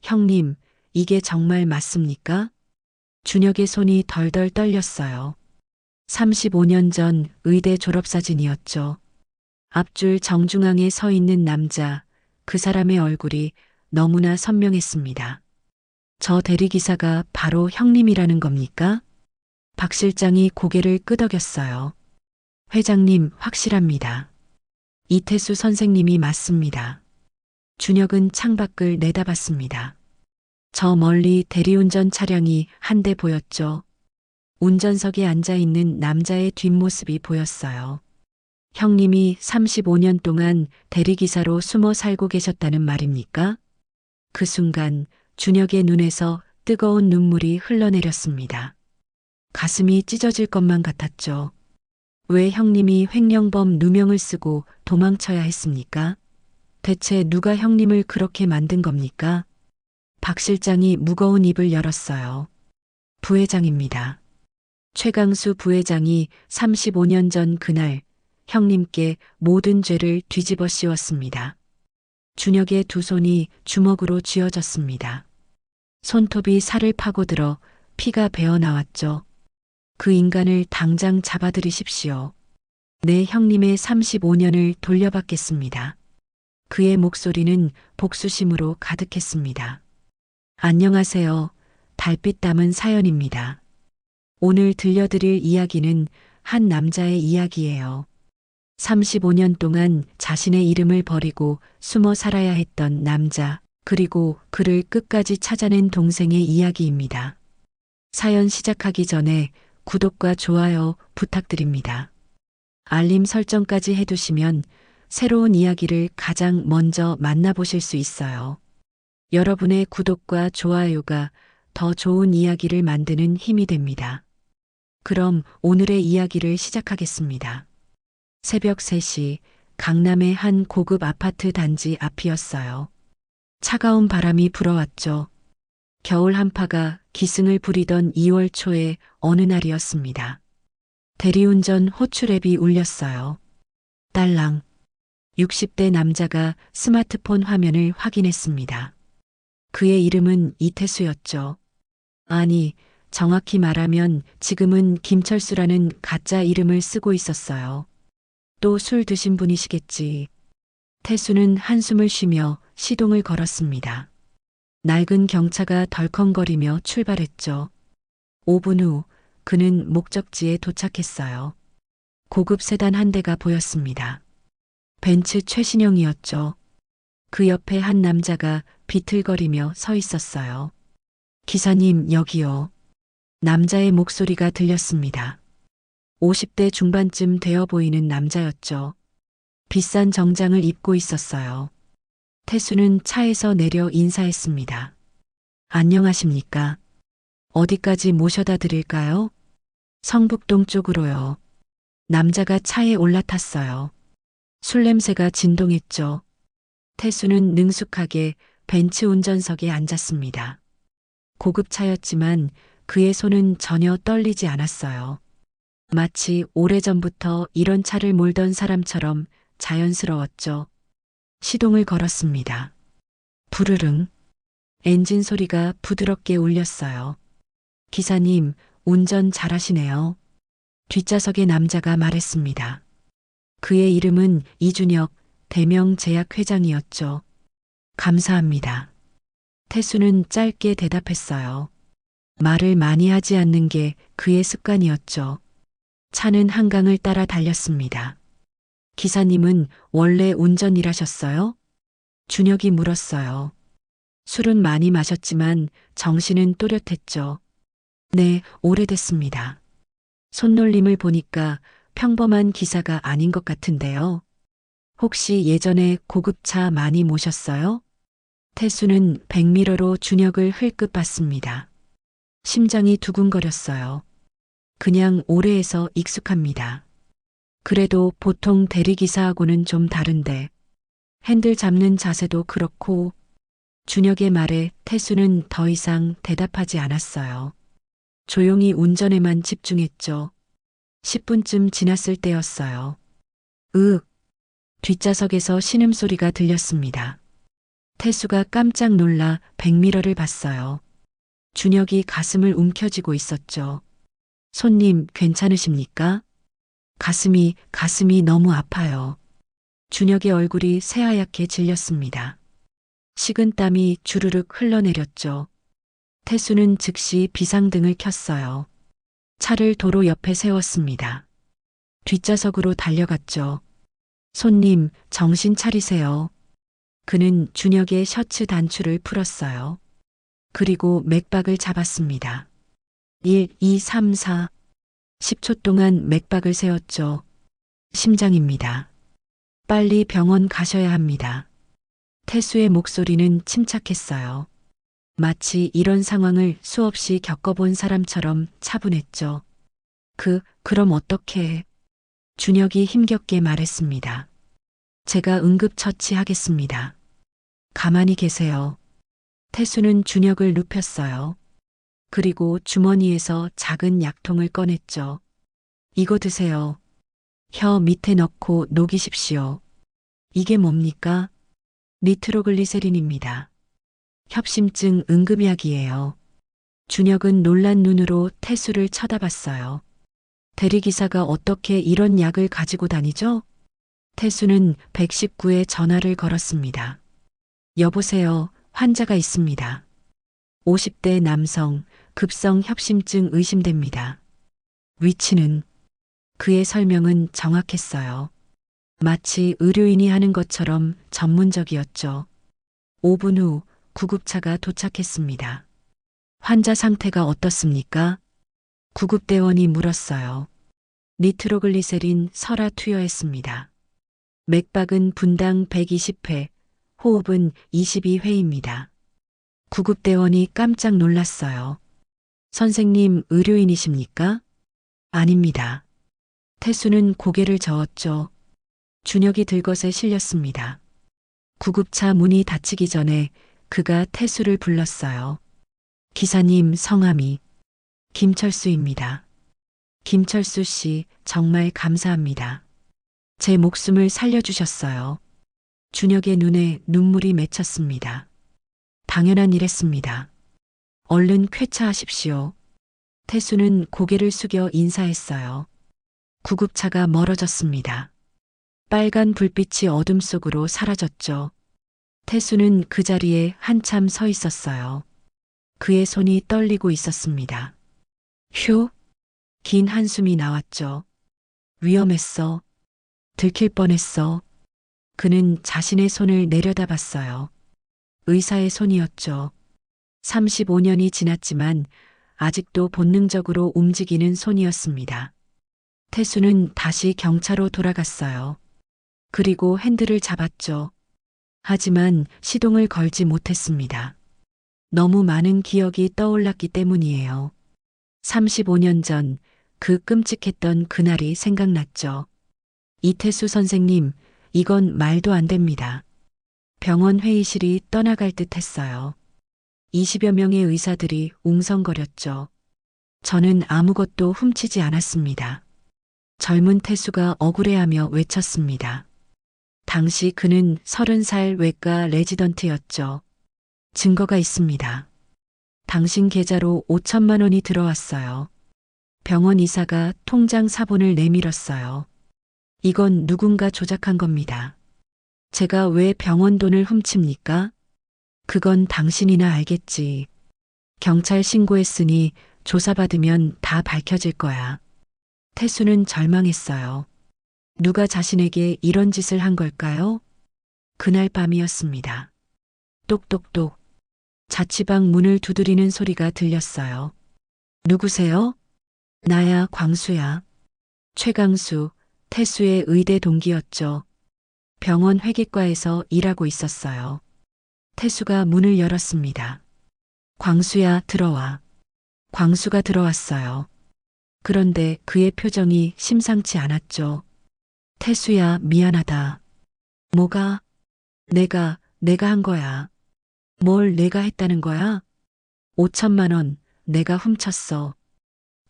형님, 이게 정말 맞습니까? 준혁의 손이 덜덜 떨렸어요. 35년 전 의대 졸업사진이었죠. 앞줄 정중앙에 서 있는 남자, 그 사람의 얼굴이 너무나 선명했습니다. 저 대리기사가 바로 형님이라는 겁니까? 박 실장이 고개를 끄덕였어요. 회장님, 확실합니다. 이태수 선생님이 맞습니다. 준혁은 창밖을 내다봤습니다. 저 멀리 대리운전 차량이 한 대 보였죠. 운전석에 앉아 있는 남자의 뒷모습이 보였어요. 형님이 35년 동안 대리기사로 숨어 살고 계셨다는 말입니까? 그 순간 준혁의 눈에서 뜨거운 눈물이 흘러내렸습니다. 가슴이 찢어질 것만 같았죠. 왜 형님이 횡령범 누명을 쓰고 도망쳐야 했습니까? 대체 누가 형님을 그렇게 만든 겁니까? 박 실장이 무거운 입을 열었어요. 부회장입니다. 최강수 부회장이 35년 전 그날 형님께 모든 죄를 뒤집어 씌웠습니다. 준혁의 두 손이 주먹으로 쥐어졌습니다. 손톱이 살을 파고들어 피가 배어 나왔죠. 그 인간을 당장 잡아들이십시오. 내 형님의 35년을 돌려받겠습니다. 그의 목소리는 복수심으로 가득했습니다. 안녕하세요. 달빛 담은 사연입니다. 오늘 들려드릴 이야기는 한 남자의 이야기예요. 35년 동안 자신의 이름을 버리고 숨어 살아야 했던 남자, 그리고 그를 끝까지 찾아낸 동생의 이야기입니다. 사연 시작하기 전에 구독과 좋아요 부탁드립니다. 알림 설정까지 해두시면 새로운 이야기를 가장 먼저 만나보실 수 있어요. 여러분의 구독과 좋아요가 더 좋은 이야기를 만드는 힘이 됩니다. 그럼 오늘의 이야기를 시작하겠습니다. 새벽 3시 강남의 한 고급 아파트 단지 앞이었어요. 차가운 바람이 불어왔죠. 겨울 한파가 기승을 부리던 2월 초의 어느 날이었습니다. 대리운전 호출앱이 울렸어요. 딸랑. 60대 남자가 스마트폰 화면을 확인했습니다. 그의 이름은 이태수였죠. 아니, 정확히 말하면 지금은 김철수라는 가짜 이름을 쓰고 있었어요. 또 술 드신 분이시겠지. 태수는 한숨을 쉬며 시동을 걸었습니다. 낡은 경차가 덜컹거리며 출발했죠. 5분 후 그는 목적지에 도착했어요. 고급 세단 한 대가 보였습니다. 벤츠 최신형이었죠. 그 옆에 한 남자가 비틀거리며 서 있었어요. 기사님, 여기요. 남자의 목소리가 들렸습니다. 50대 중반쯤 되어 보이는 남자였죠. 비싼 정장을 입고 있었어요. 태수는 차에서 내려 인사했습니다. 안녕하십니까? 어디까지 모셔다 드릴까요? 성북동 쪽으로요. 남자가 차에 올라탔어요. 술 냄새가 진동했죠. 태수는 능숙하게 벤츠 운전석에 앉았습니다. 고급차였지만 그의 손은 전혀 떨리지 않았어요. 마치 오래전부터 이런 차를 몰던 사람처럼 자연스러웠죠. 시동을 걸었습니다. 부르릉. 엔진 소리가 부드럽게 울렸어요. 기사님, 운전 잘하시네요. 뒷좌석의 남자가 말했습니다. 그의 이름은 이준혁, 대명 제약 회장이었죠. 감사합니다. 태수는 짧게 대답했어요. 말을 많이 하지 않는 게 그의 습관이었죠. 차는 한강을 따라 달렸습니다. 기사님은 원래 운전 일하셨어요? 준혁이 물었어요. 술은 많이 마셨지만 정신은 또렷했죠. 네, 오래됐습니다. 손놀림을 보니까 평범한 기사가 아닌 것 같은데요. 혹시 예전에 고급차 많이 모셨어요? 태수는 백미러로 준혁을 흘끗 봤습니다. 심장이 두근거렸어요. 그냥 오래해서 익숙합니다. 그래도 보통 대리기사하고는 좀 다른데 핸들 잡는 자세도 그렇고. 준혁의 말에 태수는 더 이상 대답하지 않았어요. 조용히 운전에만 집중했죠. 10분쯤 지났을 때였어요. 뒷좌석에서 신음소리가 들렸습니다. 태수가 깜짝 놀라 백미러를 봤어요. 준혁이 가슴을 움켜쥐고 있었죠. 손님 괜찮으십니까? 가슴이 너무 아파요. 준혁의 얼굴이 새하얗게 질렸습니다. 식은땀이 주르륵 흘러내렸죠. 태수는 즉시 비상등을 켰어요. 차를 도로 옆에 세웠습니다. 뒷좌석으로 달려갔죠. 손님, 정신 차리세요. 그는 준혁의 셔츠 단추를 풀었어요. 그리고 맥박을 잡았습니다. 1, 2, 3, 4. 10초 동안 맥박을 세웠죠. 심장입니다. 빨리 병원 가셔야 합니다. 태수의 목소리는 침착했어요. 마치 이런 상황을 수없이 겪어본 사람처럼 차분했죠. 그럼 어떻게? 준혁이 힘겹게 말했습니다. 제가 응급처치하겠습니다. 가만히 계세요. 태수는 준혁을 눕혔어요. 그리고 주머니에서 작은 약통을 꺼냈죠. 이거 드세요. 혀 밑에 넣고 녹이십시오. 이게 뭡니까? 니트로글리세린입니다. 협심증 응급약이에요. 준혁은 놀란 눈으로 태수를 쳐다봤어요. 대리기사가 어떻게 이런 약을 가지고 다니죠? 태수는 119에 전화를 걸었습니다. 여보세요, 환자가 있습니다. 50대 남성, 급성 협심증 의심됩니다. 위치는? 그의 설명은 정확했어요. 마치 의료인이 하는 것처럼 전문적이었죠. 5분 후 구급차가 도착했습니다. 환자 상태가 어떻습니까? 구급대원이 물었어요. 니트로글리세린 설아 투여했습니다. 맥박은 분당 120회, 호흡은 22회입니다. 구급대원이 깜짝 놀랐어요. 선생님, 의료인이십니까? 아닙니다. 태수는 고개를 저었죠. 준혁이 들것에 실렸습니다. 구급차 문이 닫히기 전에 그가 태수를 불렀어요. 기사님 성함이 김철수입니다. 김철수 씨, 정말 감사합니다. 제 목숨을 살려주셨어요. 준혁의 눈에 눈물이 맺혔습니다. 당연한 일했습니다. 얼른 쾌차하십시오. 태수는 고개를 숙여 인사했어요. 구급차가 멀어졌습니다. 빨간 불빛이 어둠 속으로 사라졌죠. 태수는 그 자리에 한참 서 있었어요. 그의 손이 떨리고 있었습니다. 휴? 긴 한숨이 나왔죠. 위험했어. 들킬 뻔했어. 그는 자신의 손을 내려다봤어요. 의사의 손이었죠. 35년이 지났지만 아직도 본능적으로 움직이는 손이었습니다. 태수는 다시 경차로 돌아갔어요. 그리고 핸들을 잡았죠. 하지만 시동을 걸지 못했습니다. 너무 많은 기억이 떠올랐기 때문이에요. 35년 전 그 끔찍했던 그날이 생각났죠. 이태수 선생님, 이건 말도 안 됩니다. 병원 회의실이 떠나갈 듯 했어요. 20여 명의 의사들이 웅성거렸죠. 저는 아무것도 훔치지 않았습니다. 젊은 태수가 억울해하며 외쳤습니다. 당시 그는 30살 외과 레지던트였죠. 증거가 있습니다. 당신 계좌로 5천만 원이 들어왔어요. 병원 이사가 통장 사본을 내밀었어요. 이건 누군가 조작한 겁니다. 제가 왜 병원 돈을 훔칩니까? 그건 당신이나 알겠지. 경찰 신고했으니 조사받으면 다 밝혀질 거야. 태수는 절망했어요. 누가 자신에게 이런 짓을 한 걸까요? 그날 밤이었습니다. 똑똑똑. 자취방 문을 두드리는 소리가 들렸어요. 누구세요? 나야, 광수야. 최강수, 태수의 의대 동기였죠. 병원 회계과에서 일하고 있었어요. 태수가 문을 열었습니다. 광수야, 들어와. 광수가 들어왔어요. 그런데 그의 표정이 심상치 않았죠. 태수야, 미안하다. 뭐가? 내가 한 거야. 뭘 내가 했다는 거야? 5천만 원 내가 훔쳤어.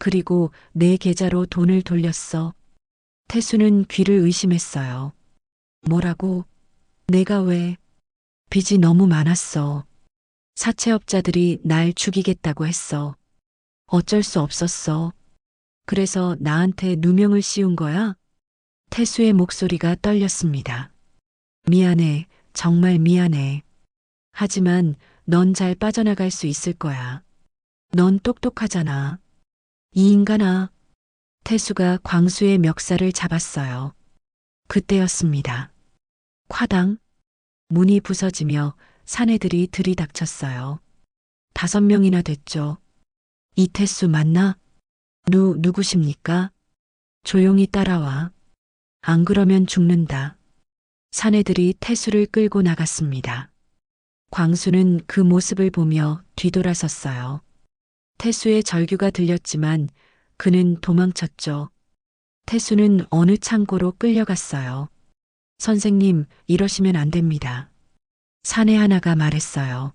그리고 내 계좌로 돈을 돌렸어. 태수는 귀를 의심했어요. 뭐라고? 내가 왜? 빚이 너무 많았어. 사채업자들이 날 죽이겠다고 했어. 어쩔 수 없었어. 그래서 나한테 누명을 씌운 거야? 태수의 목소리가 떨렸습니다. 미안해. 정말 미안해. 하지만 넌 잘 빠져나갈 수 있을 거야. 넌 똑똑하잖아. 이 인간아. 태수가 광수의 멱살을 잡았어요. 그때였습니다. 콰당. 문이 부서지며 사내들이 들이닥쳤어요. 5명이나 됐죠. 이태수 맞나? 누구십니까? 조용히 따라와. 안 그러면 죽는다. 사내들이 태수를 끌고 나갔습니다. 광수는 그 모습을 보며 뒤돌아섰어요. 태수의 절규가 들렸지만 그는 도망쳤죠. 태수는 어느 창고로 끌려갔어요. 선생님, 이러시면 안 됩니다. 사내 하나가 말했어요.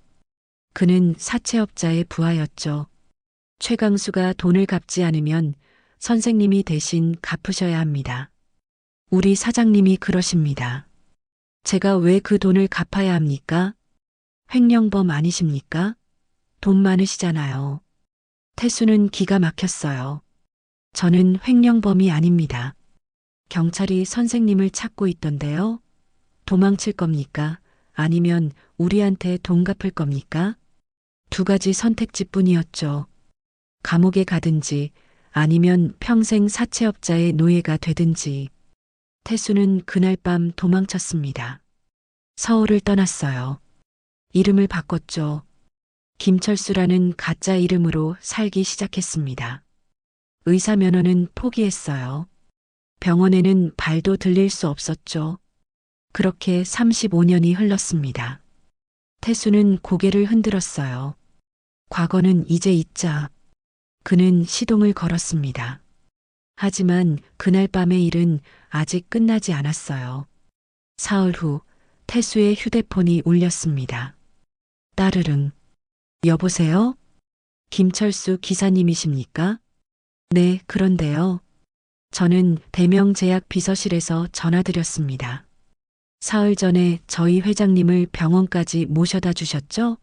그는 사채업자의 부하였죠. 최강수가 돈을 갚지 않으면 선생님이 대신 갚으셔야 합니다. 우리 사장님이 그러십니다. 제가 왜 그 돈을 갚아야 합니까? 횡령범 아니십니까? 돈 많으시잖아요. 태수는 기가 막혔어요. 저는 횡령범이 아닙니다. 경찰이 선생님을 찾고 있던데요. 도망칠 겁니까? 아니면 우리한테 돈 갚을 겁니까? 2가지 선택지뿐이었죠. 감옥에 가든지 아니면 평생 사채업자의 노예가 되든지. 태수는 그날 밤 도망쳤습니다. 서울을 떠났어요. 이름을 바꿨죠. 김철수라는 가짜 이름으로 살기 시작했습니다. 의사 면허는 포기했어요. 병원에는 발도 들릴 수 없었죠. 그렇게 35년이 흘렀습니다. 태수는 고개를 흔들었어요. 과거는 이제 잊자. 그는 시동을 걸었습니다. 하지만 그날 밤의 일은 아직 끝나지 않았어요. 사흘 후 태수의 휴대폰이 울렸습니다. 따르릉. 여보세요? 김철수 기사님이십니까? 네, 그런데요. 저는 대명제약 비서실에서 전화드렸습니다. 사흘 전에 저희 회장님을 병원까지 모셔다 주셨죠?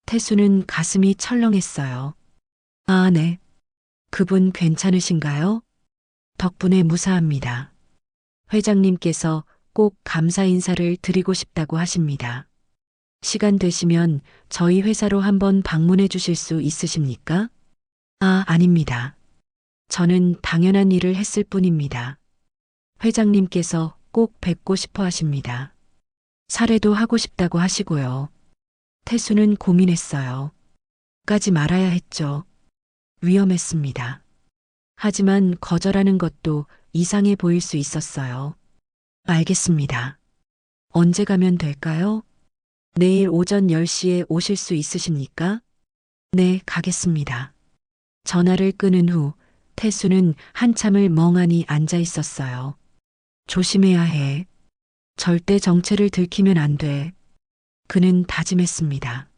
태수는 가슴이 철렁했어요. 아, 네. 그분 괜찮으신가요? 덕분에 무사합니다. 회장님께서 꼭 감사 인사를 드리고 싶다고 하십니다. 시간 되시면 저희 회사로 한번 방문해 주실 수 있으십니까? 아, 아닙니다. 저는 당연한 일을 했을 뿐입니다. 회장님께서 꼭 뵙고 싶어 하십니다. 사례도 하고 싶다고 하시고요. 태수는 고민했어요. 까지 말아야 했죠. 위험했습니다. 하지만 거절하는 것도 이상해 보일 수 있었어요. 알겠습니다. 언제 가면 될까요? 내일 오전 10시에 오실 수 있으십니까? 네, 가겠습니다. 전화를 끊은 후 태수는 한참을 멍하니 앉아 있었어요. 조심해야 해. 절대 정체를 들키면 안 돼. 그는 다짐했습니다.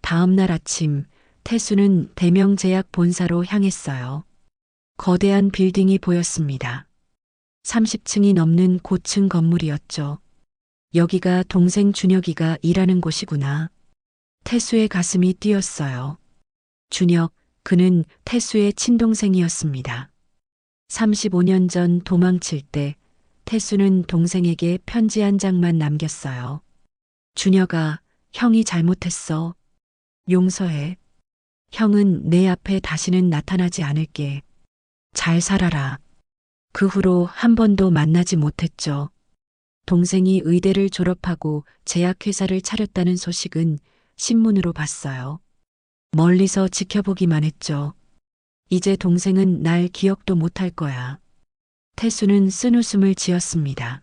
다음 날 아침 태수는 대명제약 본사로 향했어요. 거대한 빌딩이 보였습니다. 30층이 넘는 고층 건물이었죠. 여기가 동생 준혁이가 일하는 곳이구나. 태수의 가슴이 뛰었어요. 준혁, 그는 태수의 친동생이었습니다. 35년 전 도망칠 때 태수는 동생에게 편지 한 장만 남겼어요. 준혁아, 형이 잘못했어. 용서해. 형은 내 앞에 다시는 나타나지 않을게. 잘 살아라. 그 후로 한 번도 만나지 못했죠. 동생이 의대를 졸업하고 제약회사를 차렸다는 소식은 신문으로 봤어요. 멀리서 지켜보기만 했죠. 이제 동생은 날 기억도 못할 거야. 태수는 쓴웃음을 지었습니다.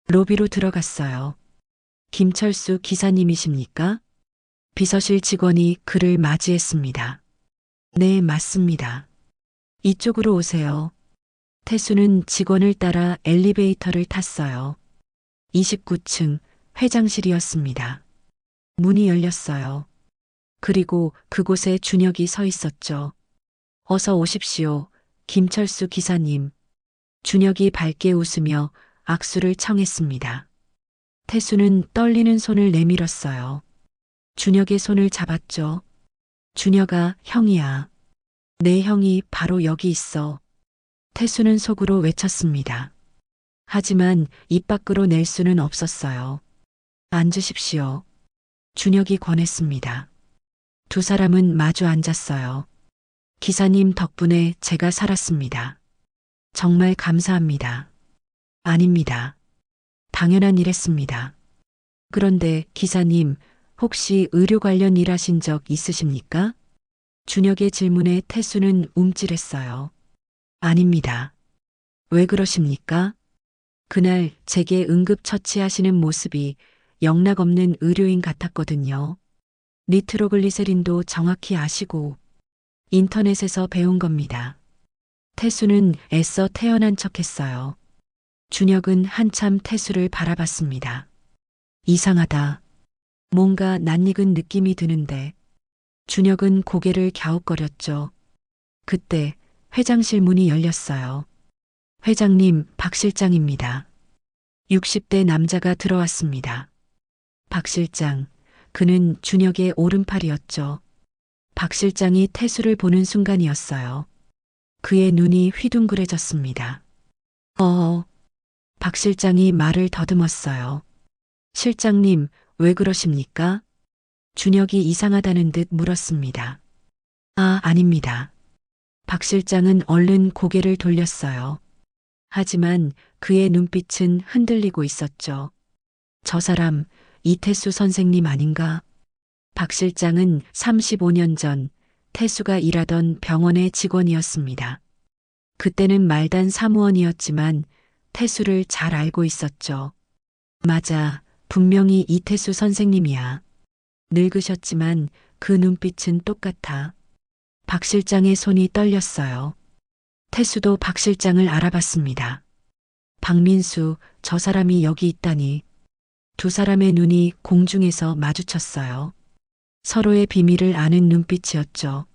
로비로 들어갔어요. 김철수 기사님이십니까? 비서실 직원이 그를 맞이했습니다. 네, 맞습니다. 이쪽으로 오세요. 태수는 직원을 따라 엘리베이터를 탔어요. 29층 회장실이었습니다. 문이 열렸어요. 그리고 그곳에 준혁이 서 있었죠. 어서 오십시오, 김철수 기사님. 준혁이 밝게 웃으며 악수를 청했습니다. 태수는 떨리는 손을 내밀었어요. 준혁의 손을 잡았죠. 준혁아, 형이야. 내 형이 바로 여기 있어. 태수는 속으로 외쳤습니다. 하지만 입 밖으로 낼 수는 없었어요. 앉으십시오. 준혁이 권했습니다. 두 사람은 마주 앉았어요. 기사님 덕분에 제가 살았습니다. 정말 감사합니다. 아닙니다. 당연한 일했습니다. 그런데 기사님, 혹시 의료 관련 일 하신 적 있으십니까? 준혁의 질문에 태수는 움찔했어요. 아닙니다. 왜 그러십니까? 그날 제게 응급처치하시는 모습이 영락없는 의료인 같았거든요. 니트로글리세린도 정확히 아시고 인터넷에서 배운 겁니다. 태수는 애써 태어난 척했어요. 준혁은 한참 태수를 바라봤습니다. 이상하다. 뭔가 낯익은 느낌이 드는데 준혁은 고개를 갸웃거렸죠. 그때 회장실 문이 열렸어요. 회장님, 박 실장입니다. 60대 남자가 들어왔습니다. 박 실장, 그는 준혁의 오른팔이었죠. 박 실장이 태수를 보는 순간이었어요. 그의 눈이 휘둥그레졌습니다. 박 실장이 말을 더듬었어요. 실장님, 왜 그러십니까? 준혁이 이상하다는 듯 물었습니다. 아닙니다. 박 실장은 얼른 고개를 돌렸어요. 하지만 그의 눈빛은 흔들리고 있었죠. 저 사람, 이태수 선생님 아닌가? 박 실장은 35년 전 태수가 일하던 병원의 직원이었습니다. 그때는 말단 사무원이었지만 태수를 잘 알고 있었죠. 맞아, 분명히 이태수 선생님이야. 늙으셨지만 그 눈빛은 똑같아. 박 실장의 손이 떨렸어요. 태수도 박 실장을 알아봤습니다. 박민수, 저 사람이 여기 있다니. 두 사람의 눈이 공중에서 마주쳤어요. 서로의 비밀을 아는 눈빛이었죠.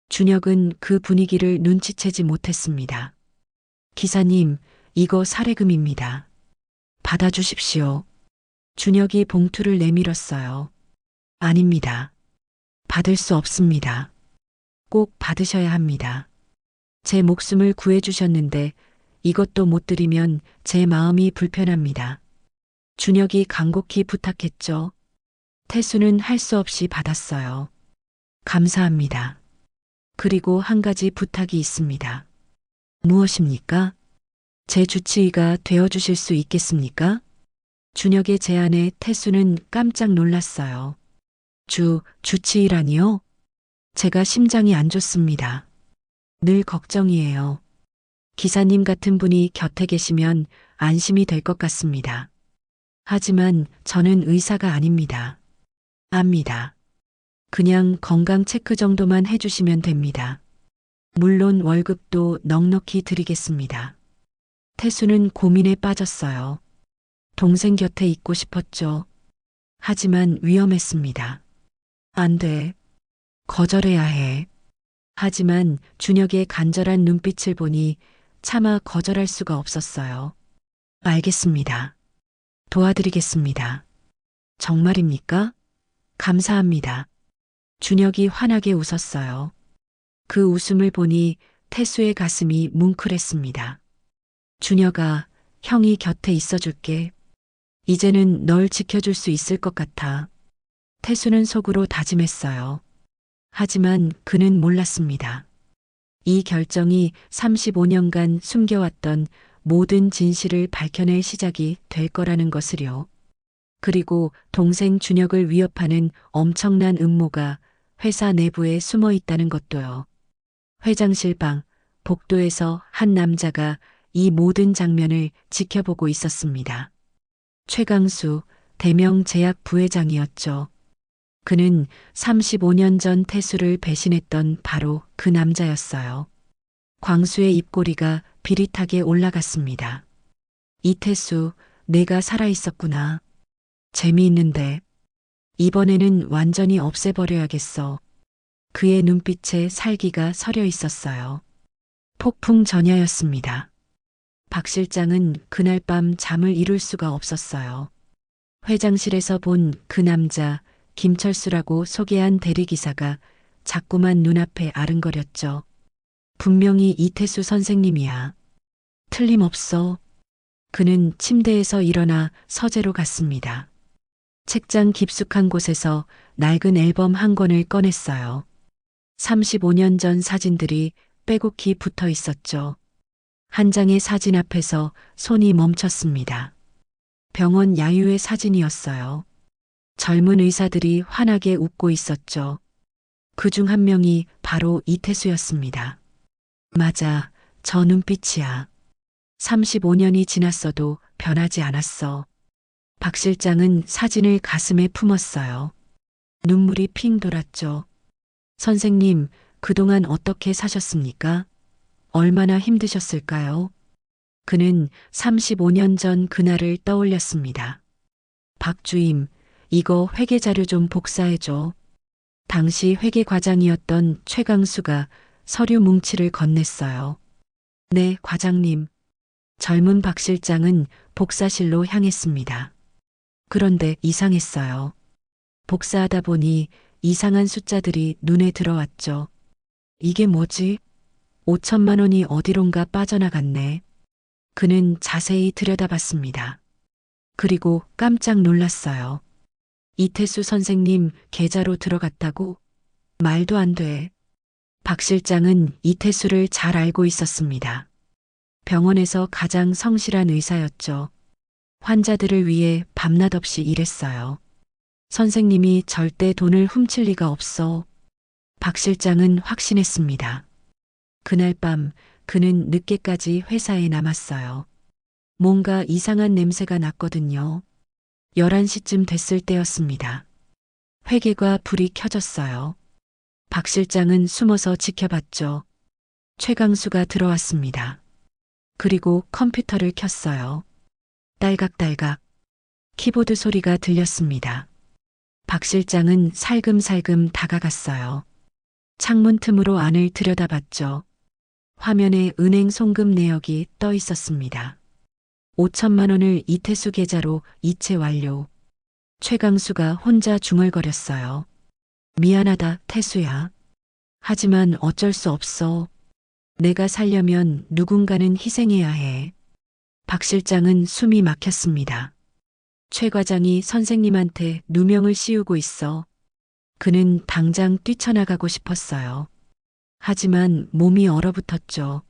준혁은 그 분위기를 눈치채지 못했습니다. 기사님, 이거 사례금입니다. 받아주십시오. 준혁이 봉투를 내밀었어요. 아닙니다. 받을 수 없습니다. 꼭 받으셔야 합니다. 제 목숨을 구해주셨는데 이것도 못 드리면 제 마음이 불편합니다. 준혁이 간곡히 부탁했죠. 태수는 할 수 없이 받았어요. 감사합니다. 그리고 한 가지 부탁이 있습니다. 무엇입니까? 제 주치의가 되어주실 수 있겠습니까? 준혁의 제안에 태수는 깜짝 놀랐어요. 주치의라니요? 제가 심장이 안 좋습니다. 늘 걱정이에요. 기사님 같은 분이 곁에 계시면 안심이 될 것 같습니다. 하지만 저는 의사가 아닙니다. 압니다. 그냥 건강 체크 정도만 해주시면 됩니다. 물론 월급도 넉넉히 드리겠습니다. 태수는 고민에 빠졌어요. 동생 곁에 있고 싶었죠. 하지만 위험했습니다. 안 돼. 거절해야 해. 하지만 준혁의 간절한 눈빛을 보니 차마 거절할 수가 없었어요. 알겠습니다. 도와드리겠습니다. 정말입니까? 감사합니다. 준혁이 환하게 웃었어요. 그 웃음을 보니 태수의 가슴이 뭉클했습니다. 준혁아, 형이 곁에 있어줄게. 이제는 널 지켜줄 수 있을 것 같아. 태수는 속으로 다짐했어요. 하지만 그는 몰랐습니다. 이 결정이 35년간 숨겨왔던 모든 진실을 밝혀낼 시작이 될 거라는 것을요. 그리고 동생 준혁을 위협하는 엄청난 음모가 회사 내부에 숨어 있다는 것도요. 회장실 방, 복도에서 한 남자가 이 모든 장면을 지켜보고 있었습니다. 최강수, 대명 제약 부회장이었죠. 그는 35년 전 태수를 배신했던 바로 그 남자였어요. 광수의 입꼬리가 비릿하게 올라갔습니다. 이태수, 내가 살아있었구나. 재미있는데. 이번에는 완전히 없애버려야겠어. 그의 눈빛에 살기가 서려 있었어요. 폭풍 전야였습니다. 박 실장은 그날 밤 잠을 이룰 수가 없었어요. 회장실에서 본 그 남자 김철수라고 소개한 대리기사가 자꾸만 눈앞에 아른거렸죠. 분명히 이태수 선생님이야. 틀림없어. 그는 침대에서 일어나 서재로 갔습니다. 책장 깊숙한 곳에서 낡은 앨범 한 권을 꺼냈어요. 35년 전 사진들이 빼곡히 붙어 있었죠. 한 장의 사진 앞에서 손이 멈췄습니다. 병원 야유의 사진이었어요. 젊은 의사들이 환하게 웃고 있었죠. 그중 한 명이 바로 이태수였습니다. 맞아, 저 눈빛이야. 35년이 지났어도 변하지 않았어. 박 실장은 사진을 가슴에 품었어요. 눈물이 핑 돌았죠. 선생님, 그동안 어떻게 사셨습니까? 얼마나 힘드셨을까요? 그는 35년 전 그날을 떠올렸습니다. 박 주임, 이거 회계 자료 좀 복사해줘. 당시 회계 과장이었던 최강수가 서류 뭉치를 건넸어요. 네, 과장님. 젊은 박 실장은 복사실로 향했습니다. 그런데 이상했어요. 복사하다 보니 이상한 숫자들이 눈에 들어왔죠. 이게 뭐지? 5천만 원이 어디론가 빠져나갔네. 그는 자세히 들여다봤습니다. 그리고 깜짝 놀랐어요. 이태수 선생님 계좌로 들어갔다고? 말도 안 돼. 박 실장은 이태수를 잘 알고 있었습니다. 병원에서 가장 성실한 의사였죠. 환자들을 위해 밤낮 없이 일했어요. 선생님이 절대 돈을 훔칠 리가 없어. 박 실장은 확신했습니다. 그날 밤 그는 늦게까지 회사에 남았어요. 뭔가 이상한 냄새가 났거든요. 11시쯤 됐을 때였습니다. 회계가 불이 켜졌어요. 박 실장은 숨어서 지켜봤죠. 최강수가 들어왔습니다. 그리고 컴퓨터를 켰어요. 딸각딸각. 키보드 소리가 들렸습니다. 박 실장은 살금살금 다가갔어요. 창문 틈으로 안을 들여다봤죠. 화면에 은행 송금 내역이 떠 있었습니다. 5천만 원을 이태수 계좌로 이체 완료. 최강수가 혼자 중얼거렸어요. 미안하다, 태수야. 하지만 어쩔 수 없어. 내가 살려면 누군가는 희생해야 해. 박 실장은 숨이 막혔습니다. 최 과장이 선생님한테 누명을 씌우고 있어. 그는 당장 뛰쳐나가고 싶었어요. 하지만 몸이 얼어붙었죠.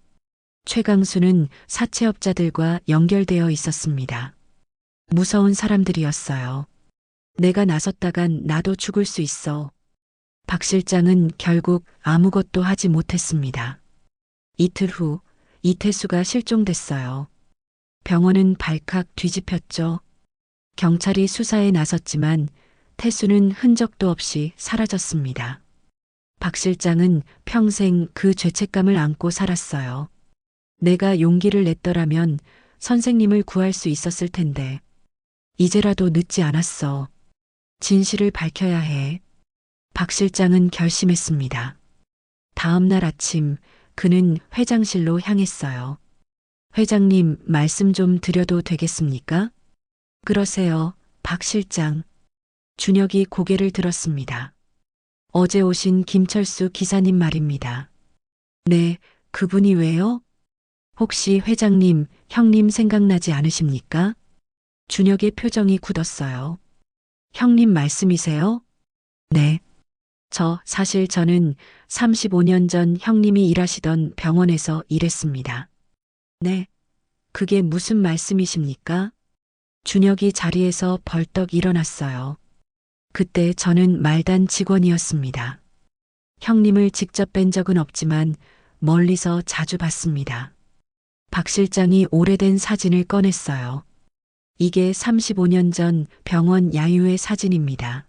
최강수는 사채업자들과 연결되어 있었습니다. 무서운 사람들이었어요. 내가 나섰다간 나도 죽을 수 있어. 박 실장은 결국 아무것도 하지 못했습니다. 이틀 후 이태수가 실종됐어요. 병원은 발칵 뒤집혔죠. 경찰이 수사에 나섰지만 태수는 흔적도 없이 사라졌습니다. 박 실장은 평생 그 죄책감을 안고 살았어요. 내가 용기를 냈더라면 선생님을 구할 수 있었을 텐데. 이제라도 늦지 않았어. 진실을 밝혀야 해. 박 실장은 결심했습니다. 다음 날 아침 그는 회장실로 향했어요. 회장님, 말씀 좀 드려도 되겠습니까? 그러세요, 박 실장. 준혁이 고개를 들었습니다. 어제 오신 김철수 기사님 말입니다. 네, 그분이 왜요? 혹시 회장님, 형님 생각나지 않으십니까? 준혁의 표정이 굳었어요. 형님 말씀이세요? 네. 사실 저는 35년 전 형님이 일하시던 병원에서 일했습니다. 네. 그게 무슨 말씀이십니까? 준혁이 자리에서 벌떡 일어났어요. 그때 저는 말단 직원이었습니다. 형님을 직접 뵌 적은 없지만 멀리서 자주 봤습니다. 박 실장이 오래된 사진을 꺼냈어요. 이게 35년 전 병원 야유의 사진입니다.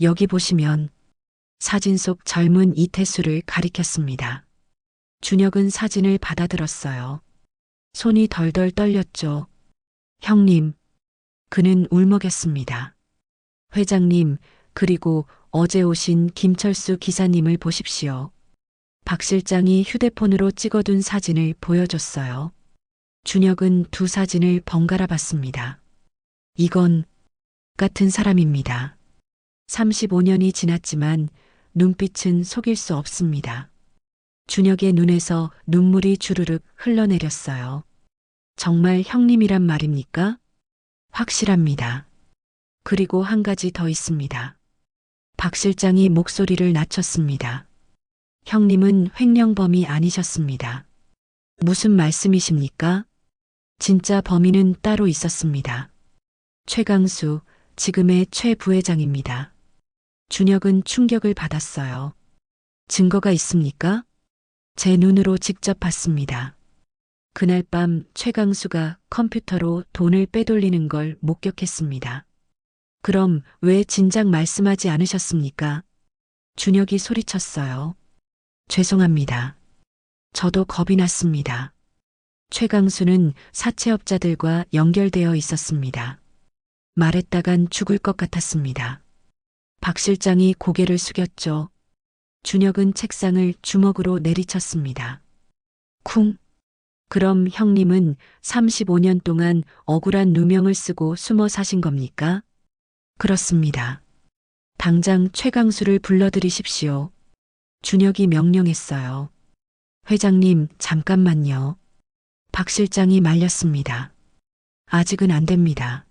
여기 보시면 사진 속 젊은 이태수를 가리켰습니다. 준혁은 사진을 받아들었어요. 손이 덜덜 떨렸죠. 형님. 그는 울먹였습니다. 회장님, 그리고 어제 오신 김철수 기사님을 보십시오. 박 실장이 휴대폰으로 찍어둔 사진을 보여줬어요. 준혁은 두 사진을 번갈아 봤습니다. 이건 같은 사람입니다. 35년이 지났지만 눈빛은 속일 수 없습니다. 준혁의 눈에서 눈물이 주르륵 흘러내렸어요. 정말 형님이란 말입니까? 확실합니다. 그리고 한 가지 더 있습니다. 박 실장이 목소리를 낮췄습니다. 형님은 횡령범이 아니셨습니다. 무슨 말씀이십니까? 진짜 범인은 따로 있었습니다. 최강수, 지금의 최 부회장입니다. 준혁은 충격을 받았어요. 증거가 있습니까? 제 눈으로 직접 봤습니다. 그날 밤 최강수가 컴퓨터로 돈을 빼돌리는 걸 목격했습니다. 그럼 왜 진작 말씀하지 않으셨습니까? 준혁이 소리쳤어요. 죄송합니다. 저도 겁이 났습니다. 최강수는 사채업자들과 연결되어 있었습니다. 말했다간 죽을 것 같았습니다. 박 실장이 고개를 숙였죠. 준혁은 책상을 주먹으로 내리쳤습니다. 쿵. 그럼 형님은 35년 동안 억울한 누명을 쓰고 숨어 사신 겁니까? 그렇습니다. 당장 최강수를 불러들이십시오. 준혁이 명령했어요. 회장님, 잠깐만요. 박 실장이 말렸습니다. 아직은 안 됩니다.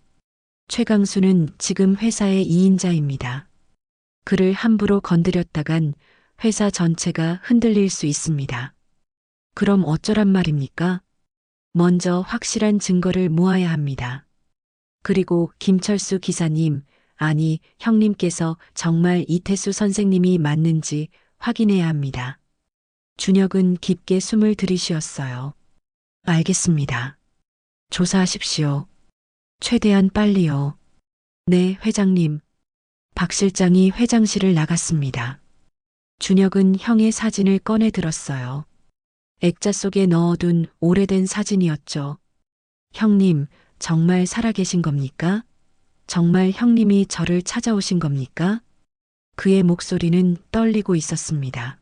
최강수는 지금 회사의 2인자입니다. 그를 함부로 건드렸다간 회사 전체가 흔들릴 수 있습니다. 그럼 어쩌란 말입니까? 먼저 확실한 증거를 모아야 합니다. 그리고 김철수 기사님, 아니 형님께서 정말 이태수 선생님이 맞는지 확인해야 합니다. 준혁은 깊게 숨을 들이쉬었어요. 알겠습니다. 조사하십시오. 최대한 빨리요. 네, 회장님. 박 실장이 회장실을 나갔습니다. 준혁은 형의 사진을 꺼내 들었어요. 액자 속에 넣어둔 오래된 사진이었죠. 형님, 정말 살아계신 겁니까? 정말 형님이 저를 찾아오신 겁니까? 그의 목소리는 떨리고 있었습니다.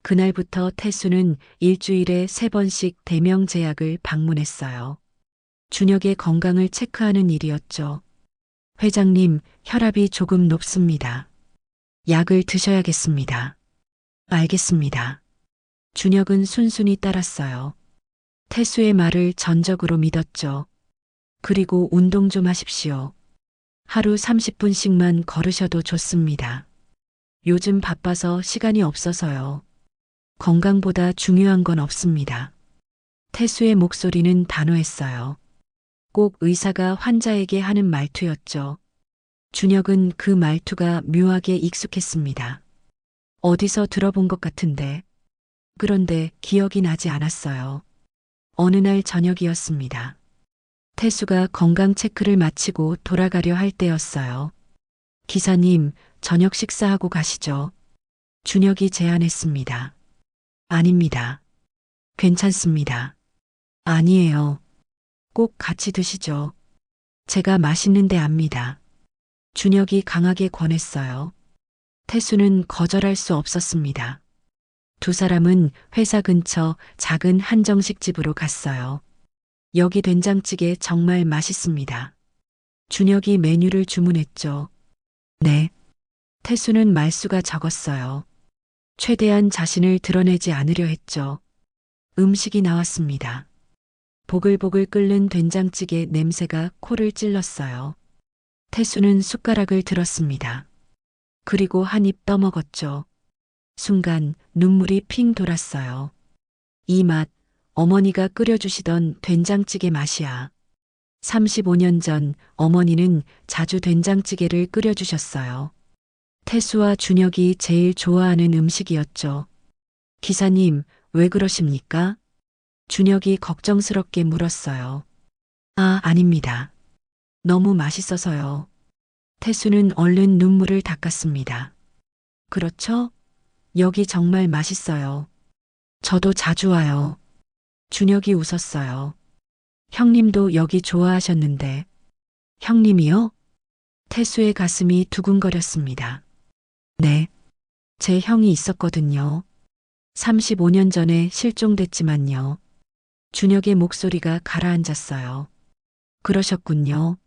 그날부터 태수는 일주일에 3번씩 대명 제약을 방문했어요. 준혁의 건강을 체크하는 일이었죠. 회장님, 혈압이 조금 높습니다. 약을 드셔야겠습니다. 알겠습니다. 준혁은 순순히 따랐어요. 태수의 말을 전적으로 믿었죠. 그리고 운동 좀 하십시오. 하루 30분씩만 걸으셔도 좋습니다. 요즘 바빠서 시간이 없어서요. 건강보다 중요한 건 없습니다. 태수의 목소리는 단호했어요. 꼭 의사가 환자에게 하는 말투였죠. 준혁은 그 말투가 묘하게 익숙했습니다. 어디서 들어본 것 같은데. 그런데 기억이 나지 않았어요. 어느 날 저녁이었습니다. 태수가 건강 체크를 마치고 돌아가려 할 때였어요. 기사님, 저녁 식사하고 가시죠. 준혁이 제안했습니다. 아닙니다. 괜찮습니다. 아니에요. 꼭 같이 드시죠. 제가 맛있는 데 압니다. 준혁이 강하게 권했어요. 태수는 거절할 수 없었습니다. 두 사람은 회사 근처 작은 한정식 집으로 갔어요. 여기 된장찌개 정말 맛있습니다. 준혁이 메뉴를 주문했죠. 네. 태수는 말수가 적었어요. 최대한 자신을 드러내지 않으려 했죠. 음식이 나왔습니다. 보글보글 끓는 된장찌개 냄새가 코를 찔렀어요. 태수는 숟가락을 들었습니다. 그리고 한 입 떠먹었죠. 순간 눈물이 핑 돌았어요. 이 맛, 어머니가 끓여주시던 된장찌개 맛이야. 35년 전 어머니는 자주 된장찌개를 끓여주셨어요. 태수와 준혁이 제일 좋아하는 음식이었죠. 기사님, 왜 그러십니까? 준혁이 걱정스럽게 물었어요. 아, 아닙니다. 너무 맛있어서요. 태수는 얼른 눈물을 닦았습니다. 그렇죠? 여기 정말 맛있어요. 저도 자주 와요. 준혁이 웃었어요. 형님도 여기 좋아하셨는데. 형님이요? 태수의 가슴이 두근거렸습니다. 네. 제 형이 있었거든요. 35년 전에 실종됐지만요. 준혁의 목소리가 가라앉았어요. 그러셨군요.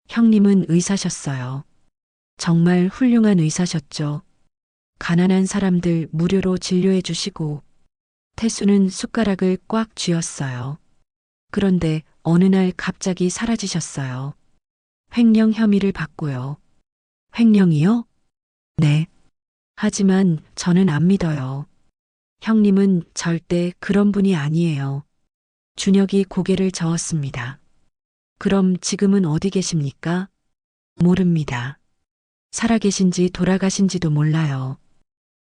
형님은 의사셨어요. 정말 훌륭한 의사셨죠. 가난한 사람들 무료로 진료해 주시고 태수는 숟가락을 꽉 쥐었어요. 그런데 어느 날 갑자기 사라지셨어요. 횡령 혐의를 받고요. 횡령이요? 네. 하지만 저는 안 믿어요. 형님은 절대 그런 분이 아니에요. 준혁이 고개를 저었습니다. 그럼 지금은 어디 계십니까? 모릅니다. 살아계신지 돌아가신지도 몰라요.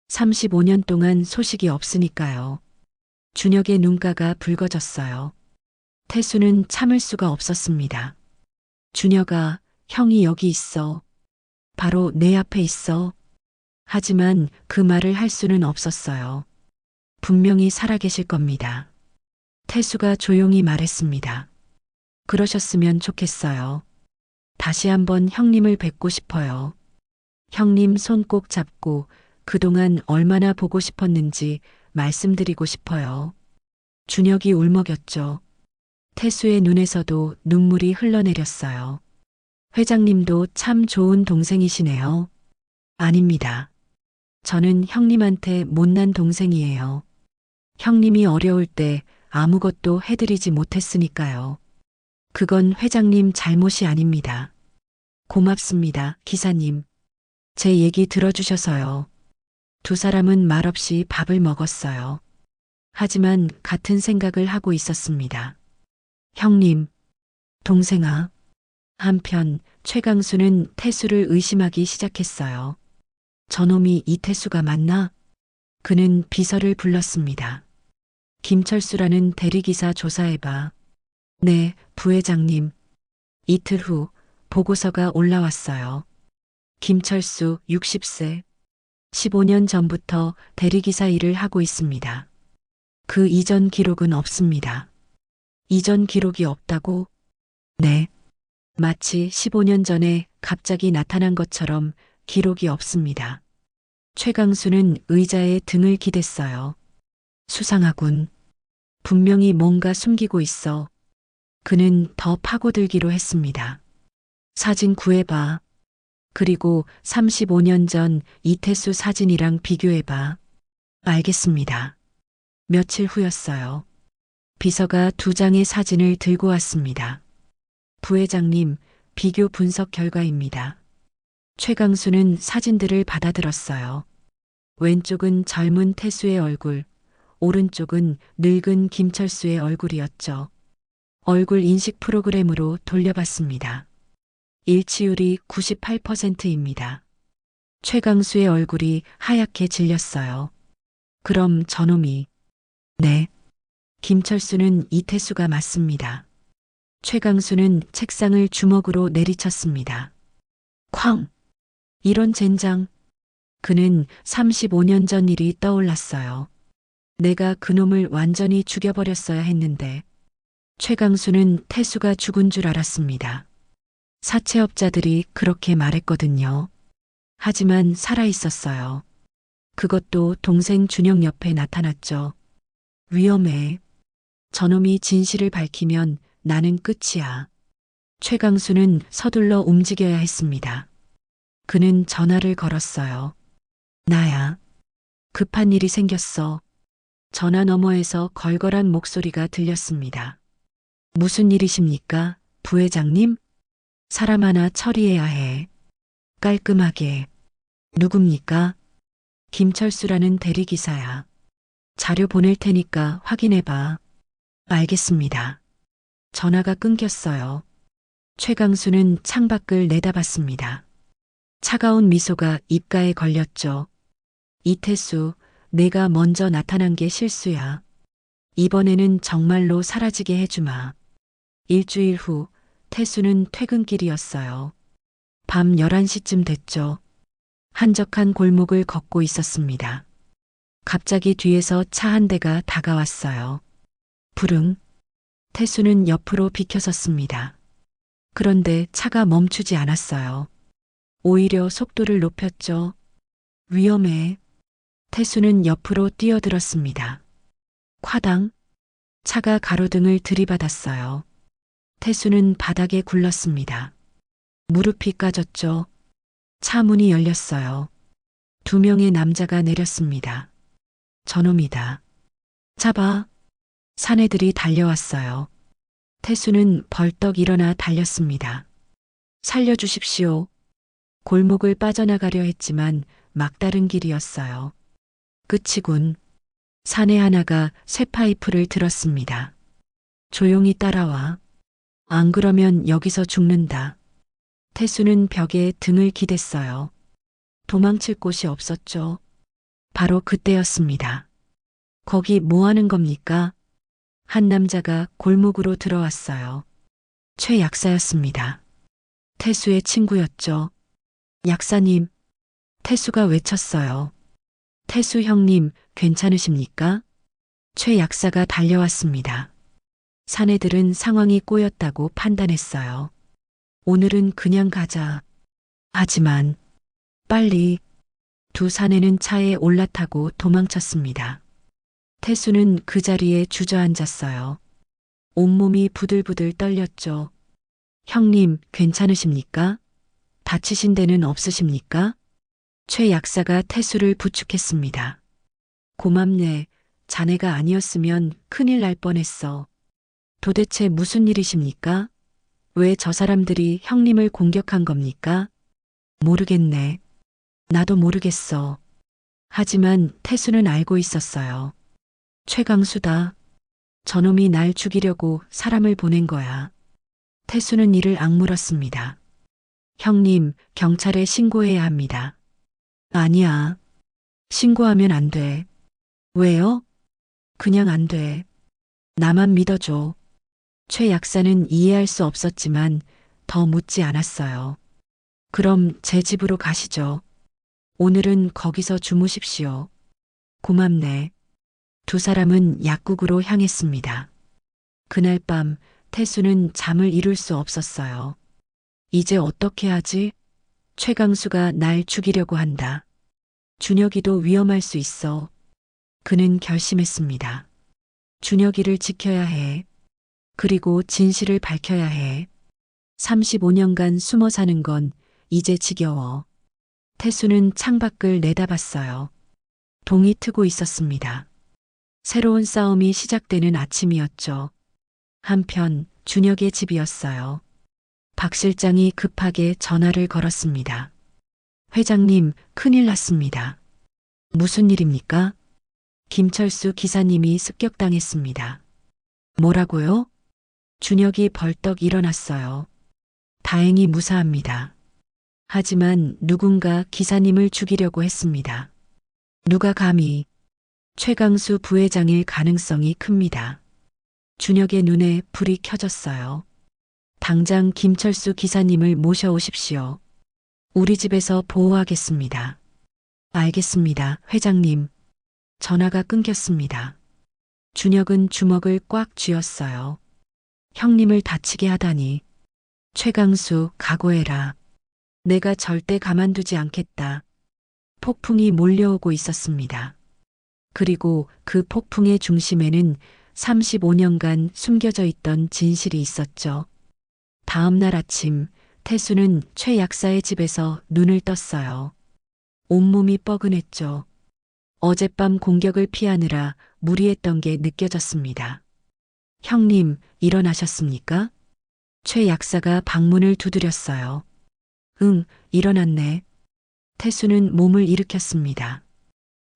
35년 동안 소식이 없으니까요. 준혁의 눈가가 붉어졌어요. 태수는 참을 수가 없었습니다. 준혁아, 형이 여기 있어. 바로 내 앞에 있어. 하지만 그 말을 할 수는 없었어요. 분명히 살아계실 겁니다. 태수가 조용히 말했습니다. 그러셨으면 좋겠어요. 다시 한번 형님을 뵙고 싶어요. 형님 손 꼭 잡고 그동안 얼마나 보고 싶었는지 말씀드리고 싶어요. 준혁이 울먹였죠. 태수의 눈에서도 눈물이 흘러내렸어요. 회장님도 참 좋은 동생이시네요. 아닙니다. 저는 형님한테 못난 동생이에요. 형님이 어려울 때 아무것도 해드리지 못했으니까요. 그건 회장님 잘못이 아닙니다. 고맙습니다, 기사님. 제 얘기 들어주셔서요. 두 사람은 말없이 밥을 먹었어요. 하지만 같은 생각을 하고 있었습니다. 형님, 동생아. 한편 최강수는 태수를 의심하기 시작했어요. 저놈이 이태수가 맞나? 그는 비서를 불렀습니다. 김철수라는 대리기사 조사해봐. 네, 부회장님. 이틀 후 보고서가 올라왔어요. 김철수 60세. 15년 전부터 대리기사 일을 하고 있습니다. 그 이전 기록은 없습니다. 이전 기록이 없다고? 네. 마치 15년 전에 갑자기 나타난 것처럼 기록이 없습니다. 최강수는 의자에 등을 기댔어요. 수상하군. 분명히 뭔가 숨기고 있어. 그는 더 파고들기로 했습니다. 사진 구해봐. 그리고 35년 전 이태수 사진이랑 비교해봐. 알겠습니다. 며칠 후였어요. 비서가 두 장의 사진을 들고 왔습니다. 부회장님, 비교 분석 결과입니다. 최강수는 사진들을 받아들었어요. 왼쪽은 젊은 태수의 얼굴, 오른쪽은 늙은 김철수의 얼굴이었죠. 얼굴 인식 프로그램으로 돌려봤습니다. 일치율이 98%입니다. 최강수의 얼굴이 하얗게 질렸어요. 그럼 저놈이. 네. 김철수는 이태수가 맞습니다. 최강수는 책상을 주먹으로 내리쳤습니다. 쾅! 이런 젠장. 그는 35년 전 일이 떠올랐어요. 내가 그놈을 완전히 죽여버렸어야 했는데. 최강수는 태수가 죽은 줄 알았습니다. 사채업자들이 그렇게 말했거든요. 하지만 살아있었어요. 그것도 동생 준혁 옆에 나타났죠. 위험해. 저놈이 진실을 밝히면 나는 끝이야. 최강수는 서둘러 움직여야 했습니다. 그는 전화를 걸었어요. 나야. 급한 일이 생겼어. 전화 너머에서 걸걸한 목소리가 들렸습니다. 무슨 일이십니까, 부회장님? 사람 하나 처리해야 해. 깔끔하게. 누굽니까? 김철수라는 대리기사야. 자료 보낼 테니까 확인해봐. 알겠습니다. 전화가 끊겼어요. 최강수는 창밖을 내다봤습니다. 차가운 미소가 입가에 걸렸죠. 이태수, 내가 먼저 나타난 게 실수야. 이번에는 정말로 사라지게 해주마. 일주일 후 태수는 퇴근길이었어요. 밤 11시쯤 됐죠. 한적한 골목을 걷고 있었습니다. 갑자기 뒤에서 차 한 대가 다가왔어요. 부릉. 태수는 옆으로 비켜섰습니다. 그런데 차가 멈추지 않았어요. 오히려 속도를 높였죠. 위험해. 태수는 옆으로 뛰어들었습니다. 콰당. 차가 가로등을 들이받았어요. 태수는 바닥에 굴렀습니다. 무릎이 까졌죠. 차 문이 열렸어요. 두 명의 남자가 내렸습니다. 저놈이다. 잡아. 사내들이 달려왔어요. 태수는 벌떡 일어나 달렸습니다. 살려주십시오. 골목을 빠져나가려 했지만 막다른 길이었어요. 끝이군. 사내 하나가 쇠파이프를 들었습니다. 조용히 따라와. 안 그러면 여기서 죽는다. 태수는 벽에 등을 기댔어요. 도망칠 곳이 없었죠. 바로 그때였습니다. 거기 뭐 하는 겁니까? 한 남자가 골목으로 들어왔어요. 최 약사였습니다. 태수의 친구였죠. 약사님, 태수가 외쳤어요. 태수 형님, 괜찮으십니까? 최 약사가 달려왔습니다. 사내들은 상황이 꼬였다고 판단했어요. 오늘은 그냥 가자. 하지만 빨리 두 사내는 차에 올라타고 도망쳤습니다. 태수는 그 자리에 주저앉았어요. 온몸이 부들부들 떨렸죠. 형님, 괜찮으십니까? 다치신 데는 없으십니까? 최 약사가 태수를 부축했습니다. 고맙네. 자네가 아니었으면 큰일 날 뻔했어. 도대체 무슨 일이십니까? 왜 저 사람들이 형님을 공격한 겁니까? 모르겠네. 나도 모르겠어. 하지만 태수는 알고 있었어요. 최강수다. 저놈이 날 죽이려고 사람을 보낸 거야. 태수는 이를 악물었습니다. 형님, 경찰에 신고해야 합니다. 아니야. 신고하면 안 돼. 왜요? 그냥 안 돼. 나만 믿어줘. 최 약사는 이해할 수 없었지만 더 묻지 않았어요. 그럼 제 집으로 가시죠. 오늘은 거기서 주무십시오. 고맙네. 두 사람은 약국으로 향했습니다. 그날 밤 태수는 잠을 이룰 수 없었어요. 이제 어떻게 하지? 최강수가 날 죽이려고 한다. 준혁이도 위험할 수 있어. 그는 결심했습니다. 준혁이를 지켜야 해. 그리고 진실을 밝혀야 해. 35년간 숨어 사는 건 이제 지겨워. 태수는 창밖을 내다봤어요. 동이 트고 있었습니다. 새로운 싸움이 시작되는 아침이었죠. 한편 준혁의 집이었어요. 박 실장이 급하게 전화를 걸었습니다. 회장님, 큰일 났습니다. 무슨 일입니까? 김철수 기사님이 습격당했습니다. 뭐라고요? 준혁이 벌떡 일어났어요. 다행히 무사합니다. 하지만 누군가 기사님을 죽이려고 했습니다. 누가 감히? 최강수 부회장일 가능성이 큽니다. 준혁의 눈에 불이 켜졌어요. 당장 김철수 기사님을 모셔오십시오. 우리 집에서 보호하겠습니다. 알겠습니다, 회장님. 전화가 끊겼습니다. 준혁은 주먹을 꽉 쥐었어요. 형님을 다치게 하다니. 최강수, 각오해라. 내가 절대 가만두지 않겠다. 폭풍이 몰려오고 있었습니다. 그리고 그 폭풍의 중심에는 35년간 숨겨져 있던 진실이 있었죠. 다음 날 아침, 태수는 최 약사의 집에서 눈을 떴어요. 온몸이 뻐근했죠. 어젯밤 공격을 피하느라 무리했던 게 느껴졌습니다. 형님, 일어나셨습니까? 최 약사가 방문을 두드렸어요. 응, 일어났네. 태수는 몸을 일으켰습니다.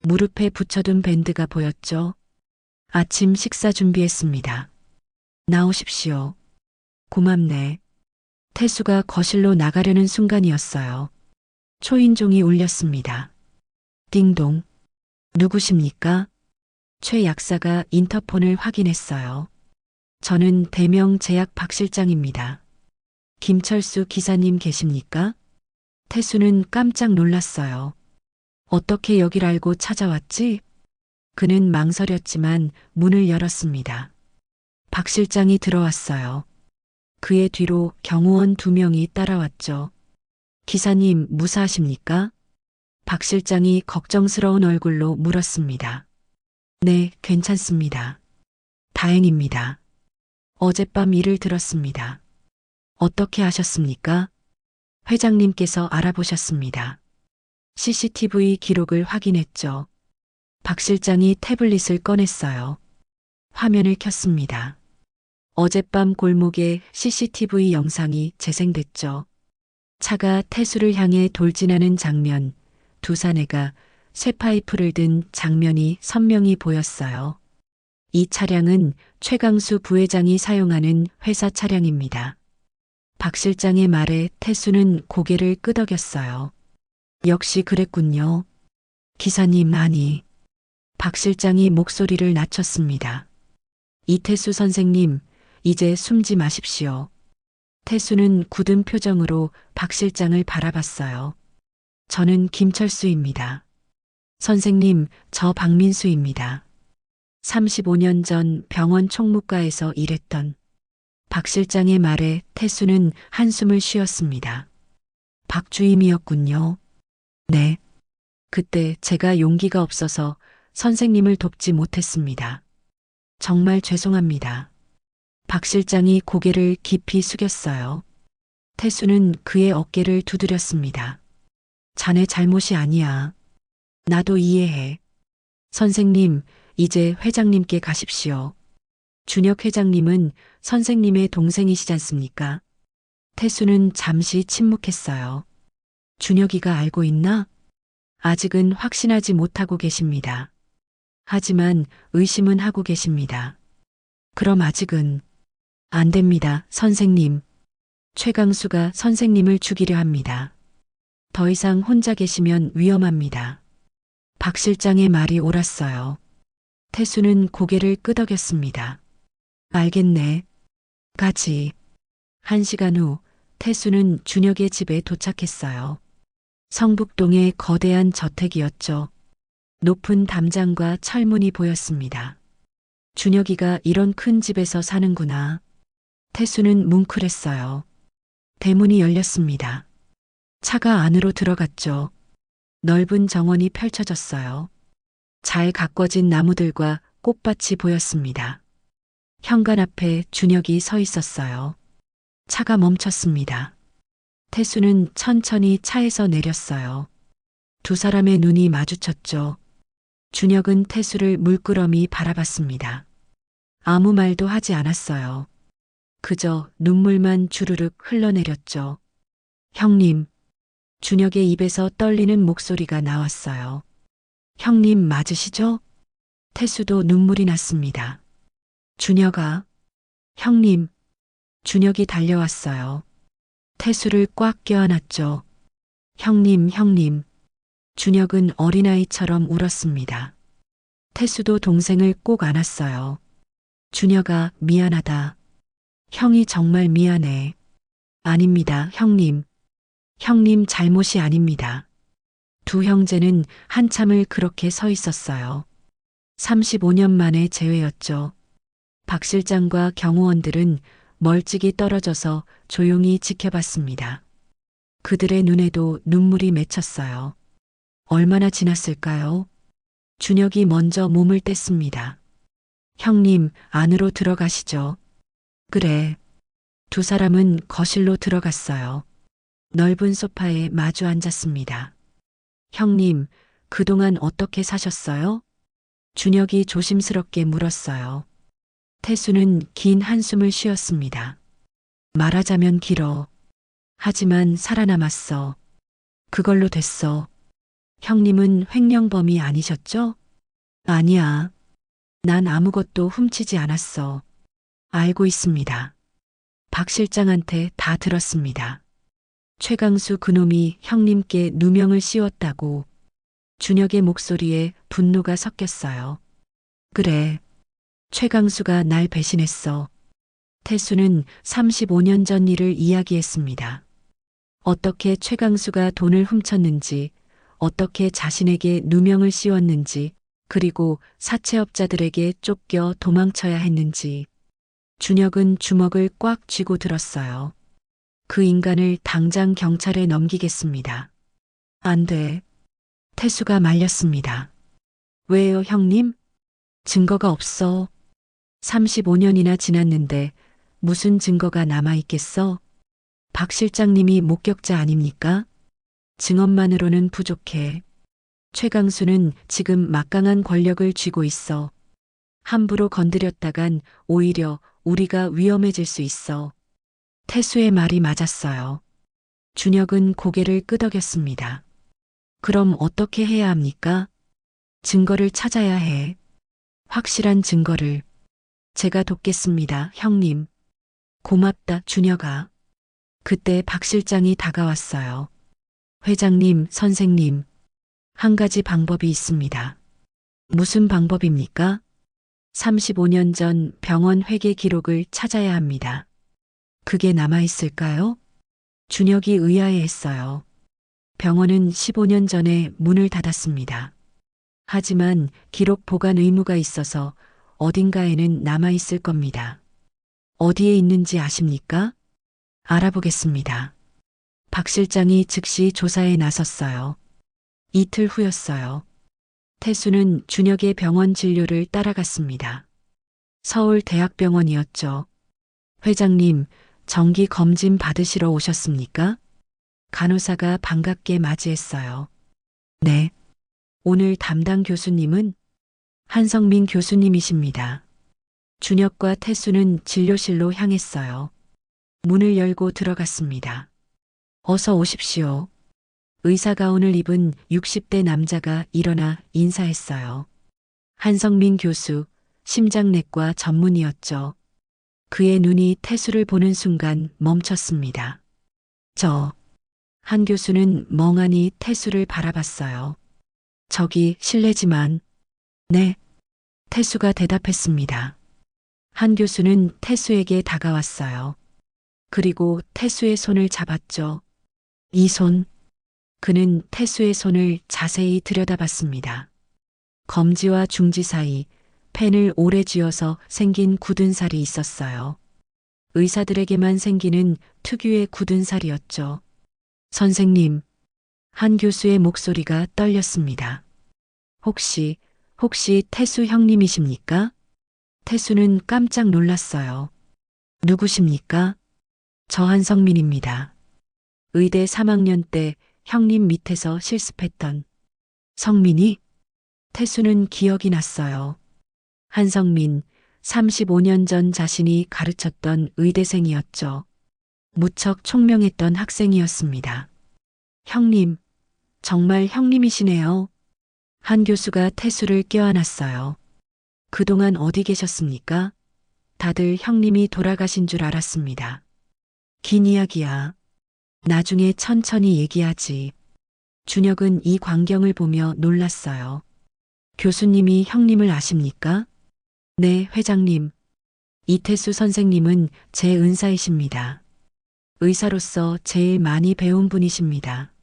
무릎에 붙여둔 밴드가 보였죠. 아침 식사 준비했습니다. 나오십시오. 고맙네. 태수가 거실로 나가려는 순간이었어요. 초인종이 울렸습니다. 띵동. 누구십니까? 최 약사가 인터폰을 확인했어요. 저는 대명 제약 박 실장입니다. 김철수 기사님 계십니까? 태수는 깜짝 놀랐어요. 어떻게 여길 알고 찾아왔지? 그는 망설였지만 문을 열었습니다. 박 실장이 들어왔어요. 그의 뒤로 경호원 2명이 따라왔죠. 기사님 무사하십니까? 박 실장이 걱정스러운 얼굴로 물었습니다. 네, 괜찮습니다. 다행입니다. 어젯밤 일을 들었습니다. 어떻게 하셨습니까? 회장님께서 알아보셨습니다. CCTV 기록을 확인했죠. 박 실장이 태블릿을 꺼냈어요. 화면을 켰습니다. 어젯밤 골목에 CCTV 영상이 재생됐죠. 차가 태수를 향해 돌진하는 장면, 두 사내가 쇠파이프를 든 장면이 선명히 보였어요. 이 차량은 최강수 부회장이 사용하는 회사 차량입니다. 박 실장의 말에 태수는 고개를 끄덕였어요. 역시 그랬군요. 기사님 아니. 박 실장이 목소리를 낮췄습니다. 이태수 선생님, 이제 숨지 마십시오. 태수는 굳은 표정으로 박 실장을 바라봤어요. 저는 김철수입니다. 선생님, 저 박민수입니다. 35년 전 병원 총무과에서 일했던 박 실장의 말에 태수는 한숨을 쉬었습니다. 박 주임이었군요. 네. 그때 제가 용기가 없어서 선생님을 돕지 못했습니다. 정말 죄송합니다. 박 실장이 고개를 깊이 숙였어요. 태수는 그의 어깨를 두드렸습니다. 자네 잘못이 아니야. 나도 이해해. 선생님, 이제 회장님께 가십시오. 준혁 회장님은 선생님의 동생이시지 않습니까? 태수는 잠시 침묵했어요. 준혁이가 알고 있나? 아직은 확신하지 못하고 계십니다. 하지만 의심은 하고 계십니다. 그럼 아직은 안 됩니다, 선생님. 최강수가 선생님을 죽이려 합니다. 더 이상 혼자 계시면 위험합니다. 박 실장의 말이 옳았어요. 태수는 고개를 끄덕였습니다. 알겠네. 가지. 1시간 후 태수는 준혁의 집에 도착했어요. 성북동의 거대한 저택이었죠. 높은 담장과 철문이 보였습니다. 준혁이가 이런 큰 집에서 사는구나. 태수는 뭉클했어요. 대문이 열렸습니다. 차가 안으로 들어갔죠. 넓은 정원이 펼쳐졌어요. 잘 가꿔진 나무들과 꽃밭이 보였습니다. 현관 앞에 준혁이 서 있었어요. 차가 멈췄습니다. 태수는 천천히 차에서 내렸어요. 두 사람의 눈이 마주쳤죠. 준혁은 태수를 물끄러미 바라봤습니다. 아무 말도 하지 않았어요. 그저 눈물만 주르륵 흘러내렸죠. 형님. 준혁의 입에서 떨리는 목소리가 나왔어요. 형님 맞으시죠? 태수도 눈물이 났습니다. 준혁아. 형님. 준혁이 달려왔어요. 태수를 꽉 껴안았죠. 형님, 형님. 준혁은 어린아이처럼 울었습니다. 태수도 동생을 꼭 안았어요. 준혁아, 미안하다. 형이 정말 미안해. 아닙니다, 형님. 형님 잘못이 아닙니다. 두 형제는 한참을 그렇게 서 있었어요. 35년 만에 재회였죠. 박 실장과 경호원들은 멀찍이 떨어져서 조용히 지켜봤습니다. 그들의 눈에도 눈물이 맺혔어요. 얼마나 지났을까요? 준혁이 먼저 몸을 뗐습니다. 형님, 안으로 들어가시죠. 그래. 두 사람은 거실로 들어갔어요. 넓은 소파에 마주 앉았습니다. 형님, 그동안 어떻게 사셨어요? 준혁이 조심스럽게 물었어요. 태수는 긴 한숨을 쉬었습니다. 말하자면 길어. 하지만 살아남았어. 그걸로 됐어. 형님은 횡령범이 아니셨죠? 아니야. 난 아무것도 훔치지 않았어. 알고 있습니다. 박 실장한테 다 들었습니다. 최강수 그놈이 형님께 누명을 씌웠다고. 준혁의 목소리에 분노가 섞였어요. 그래. 최강수가 날 배신했어. 태수는 35년 전 일을 이야기했습니다. 어떻게 최강수가 돈을 훔쳤는지, 어떻게 자신에게 누명을 씌웠는지, 그리고 사채업자들에게 쫓겨 도망쳐야 했는지. 준혁은 주먹을 꽉 쥐고 들었어요. 그 인간을 당장 경찰에 넘기겠습니다. 안 돼. 태수가 말렸습니다. 왜요, 형님? 증거가 없어. 35년이나 지났는데 무슨 증거가 남아있겠어? 박 실장님이 목격자 아닙니까? 증언만으로는 부족해. 최강수는 지금 막강한 권력을 쥐고 있어. 함부로 건드렸다간 오히려 우리가 위험해질 수 있어. 태수의 말이 맞았어요. 준혁은 고개를 끄덕였습니다. 그럼 어떻게 해야 합니까? 증거를 찾아야 해. 확실한 증거를. 제가 돕겠습니다, 형님. 고맙다, 준혁아. 그때 박 실장이 다가왔어요. 회장님, 선생님. 한 가지 방법이 있습니다. 무슨 방법입니까? 35년 전 병원 회계 기록을 찾아야 합니다. 그게 남아있을까요? 준혁이 의아해했어요. 병원은 15년 전에 문을 닫았습니다. 하지만 기록 보관 의무가 있어서 어딘가에는 남아있을 겁니다. 어디에 있는지 아십니까? 알아보겠습니다. 박 실장이 즉시 조사에 나섰어요. 이틀 후였어요. 태수는 준혁의 병원 진료를 따라갔습니다. 서울대학병원이었죠. 회장님, 정기 검진 받으시러 오셨습니까? 간호사가 반갑게 맞이했어요. 네. 오늘 담당 교수님은 한성민 교수님이십니다. 준혁과 태수는 진료실로 향했어요. 문을 열고 들어갔습니다. 어서 오십시오. 의사 가운을 입은 60대 남자가 일어나 인사했어요. 한성민 교수, 심장내과 전문의였죠. 그의 눈이 태수를 보는 순간 멈췄습니다. 한 교수는 멍하니 태수를 바라봤어요. 저기 실례지만, 네. 태수가 대답했습니다. 한 교수는 태수에게 다가왔어요. 그리고 태수의 손을 잡았죠. 이 손. 그는 태수의 손을 자세히 들여다봤습니다. 검지와 중지 사이 펜을 오래 쥐어서 생긴 굳은 살이 있었어요. 의사들에게만 생기는 특유의 굳은 살이었죠. 선생님, 한 교수의 목소리가 떨렸습니다. 혹시 태수 형님이십니까? 태수는 깜짝 놀랐어요. 누구십니까? 저 한성민입니다. 의대 3학년 때 형님 밑에서 실습했던 성민이? 태수는 기억이 났어요. 한성민, 35년 전 자신이 가르쳤던 의대생이었죠. 무척 총명했던 학생이었습니다. 형님, 정말 형님이시네요. 한 교수가 태수를 껴안았어요. 그동안 어디 계셨습니까? 다들 형님이 돌아가신 줄 알았습니다. 긴 이야기야. 나중에 천천히 얘기하지. 준혁은 이 광경을 보며 놀랐어요. 교수님이 형님을 아십니까? 네, 회장님. 이태수 선생님은 제 은사이십니다. 의사로서 제일 많이 배운 분이십니다.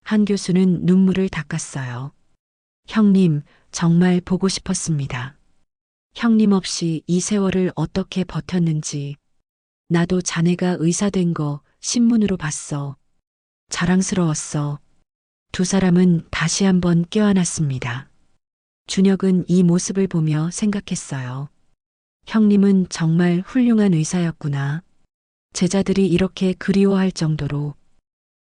한 교수는 눈물을 닦았어요. 형님, 정말 보고 싶었습니다. 형님 없이 이 세월을 어떻게 버텼는지. 나도 자네가 의사 된 거 신문으로 봤어. 자랑스러웠어. 두 사람은 다시 한번 껴안았습니다. 준혁은 이 모습을 보며 생각했어요. 형님은 정말 훌륭한 의사였구나. 제자들이 이렇게 그리워할 정도로.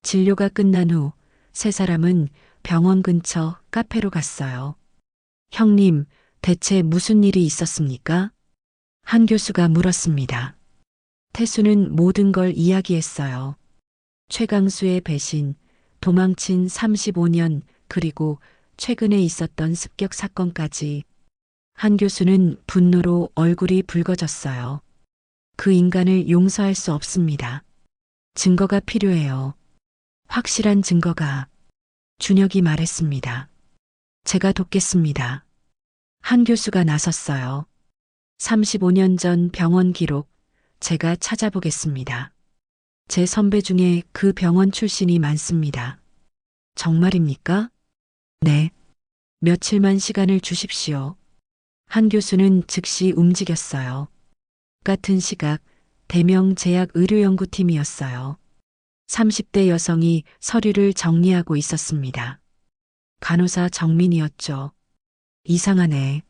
진료가 끝난 후 세 사람은 병원 근처 카페로 갔어요. 형님, 대체 무슨 일이 있었습니까? 한 교수가 물었습니다. 태수는 모든 걸 이야기했어요. 최강수의 배신, 도망친 35년, 그리고 최근에 있었던 습격 사건까지. 한 교수는 분노로 얼굴이 붉어졌어요. 그 인간을 용서할 수 없습니다. 증거가 필요해요. 확실한 증거가. 준혁이 말했습니다. 제가 돕겠습니다. 한 교수가 나섰어요. 35년 전 병원 기록, 제가 찾아보겠습니다. 제 선배 중에 그 병원 출신이 많습니다. 정말입니까? 네. 며칠만 시간을 주십시오. 한 교수는 즉시 움직였어요. 같은 시각 대명 제약 의료연구팀이었어요. 30대 여성이 서류를 정리하고 있었습니다. 간호사 정민이었죠. 이상하네.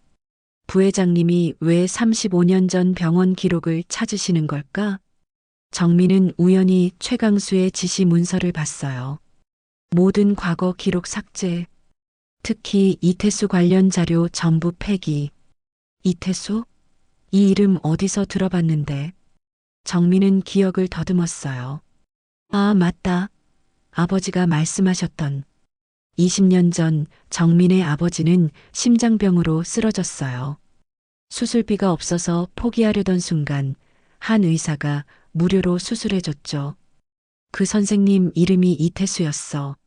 부회장님이 왜 35년 전 병원 기록을 찾으시는 걸까? 정민은 우연히 최강수의 지시 문서를 봤어요. 모든 과거 기록 삭제, 특히 이태수 관련 자료 전부 폐기. 이태수? 이 이름 어디서 들어봤는데? 정민은 기억을 더듬었어요. 아, 맞다. 아버지가 말씀하셨던 20년 전 정민의 아버지는 심장병으로 쓰러졌어요. 수술비가 없어서 포기하려던 순간 한 의사가 무료로 수술해줬죠. 그 선생님 이름이 이태수였어.